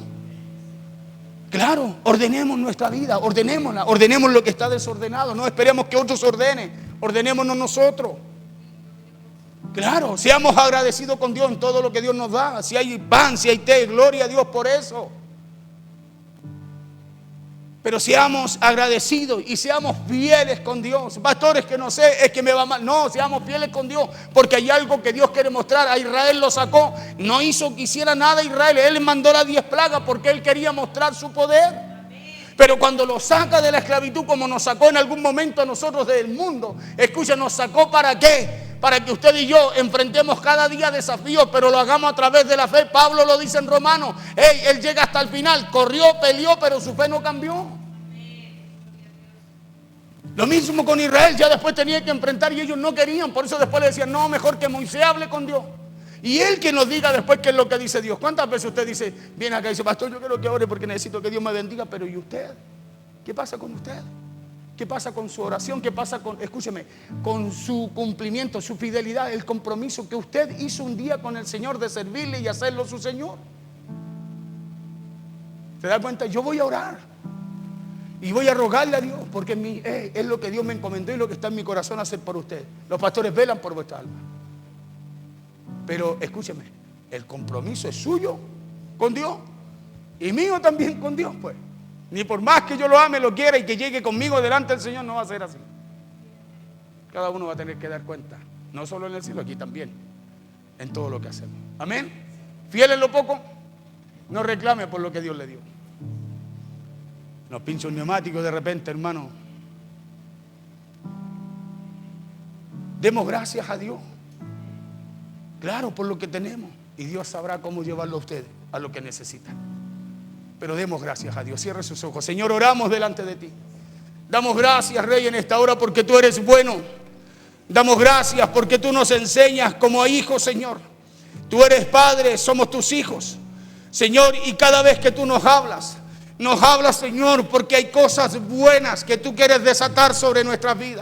Claro, ordenemos nuestra vida, ordenémosla, ordenemos lo que está desordenado, no esperemos que otros ordenen, ordenémonos nosotros. Claro, seamos agradecidos con Dios en todo lo que Dios nos da. Si hay pan, si hay té, gloria a Dios por eso. Pero seamos agradecidos y seamos fieles con Dios. Pastores, que no sé, es que me va mal. No, seamos fieles con Dios, porque hay algo que Dios quiere mostrar. A Israel lo sacó, no hizo que hiciera nada Israel. Él mandó las 10 plagas porque Él quería mostrar su poder. Pero cuando lo saca de la esclavitud, como nos sacó en algún momento a nosotros del mundo, escucha, ¿nos sacó para qué? Para que usted y yo enfrentemos cada día desafíos, pero lo hagamos a través de la fe. Pablo lo dice en Romanos. Él llega hasta el final, corrió, peleó, pero su fe no cambió. Lo mismo con Israel, ya después tenía que enfrentar y ellos no querían. Por eso después le decían, no, mejor que Moisés hable con Dios. Y Él que nos diga después qué es lo que dice Dios. ¿Cuántas veces usted dice, viene acá y dice, pastor, yo quiero que ore porque necesito que Dios me bendiga? Pero ¿y usted? ¿Qué pasa con usted? ¿Qué pasa con su oración? ¿Qué pasa con, escúcheme, con su cumplimiento, su fidelidad, el compromiso que usted hizo un día con el Señor de servirle y hacerlo su Señor? ¿Se da cuenta? Yo voy a orar y voy a rogarle a Dios porque es lo que Dios me encomendó y lo que está en mi corazón hacer por usted. Los pastores velan por vuestra alma. Pero escúcheme, el compromiso es suyo con Dios y mío también con Dios, pues. Ni por más que yo lo ame, lo quiera y que llegue conmigo delante del Señor, no va a ser así. Cada uno va a tener que dar cuenta, no solo en el cielo, aquí también, en todo lo que hacemos. Amén. Fiel en lo poco, no reclame por lo que Dios le dio. Nos pincha un neumático de repente, hermano. Demos gracias a Dios. Claro, por lo que tenemos. Y Dios sabrá cómo llevarlo a ustedes a lo que necesitan. Pero demos gracias a Dios. Cierre sus ojos. Señor, oramos delante de ti. Damos gracias, Rey, en esta hora porque tú eres bueno. Damos gracias porque tú nos enseñas como a hijos, Señor. Tú eres Padre, somos tus hijos. Señor, y cada vez que tú nos hablas, Señor, porque hay cosas buenas que tú quieres desatar sobre nuestras vidas.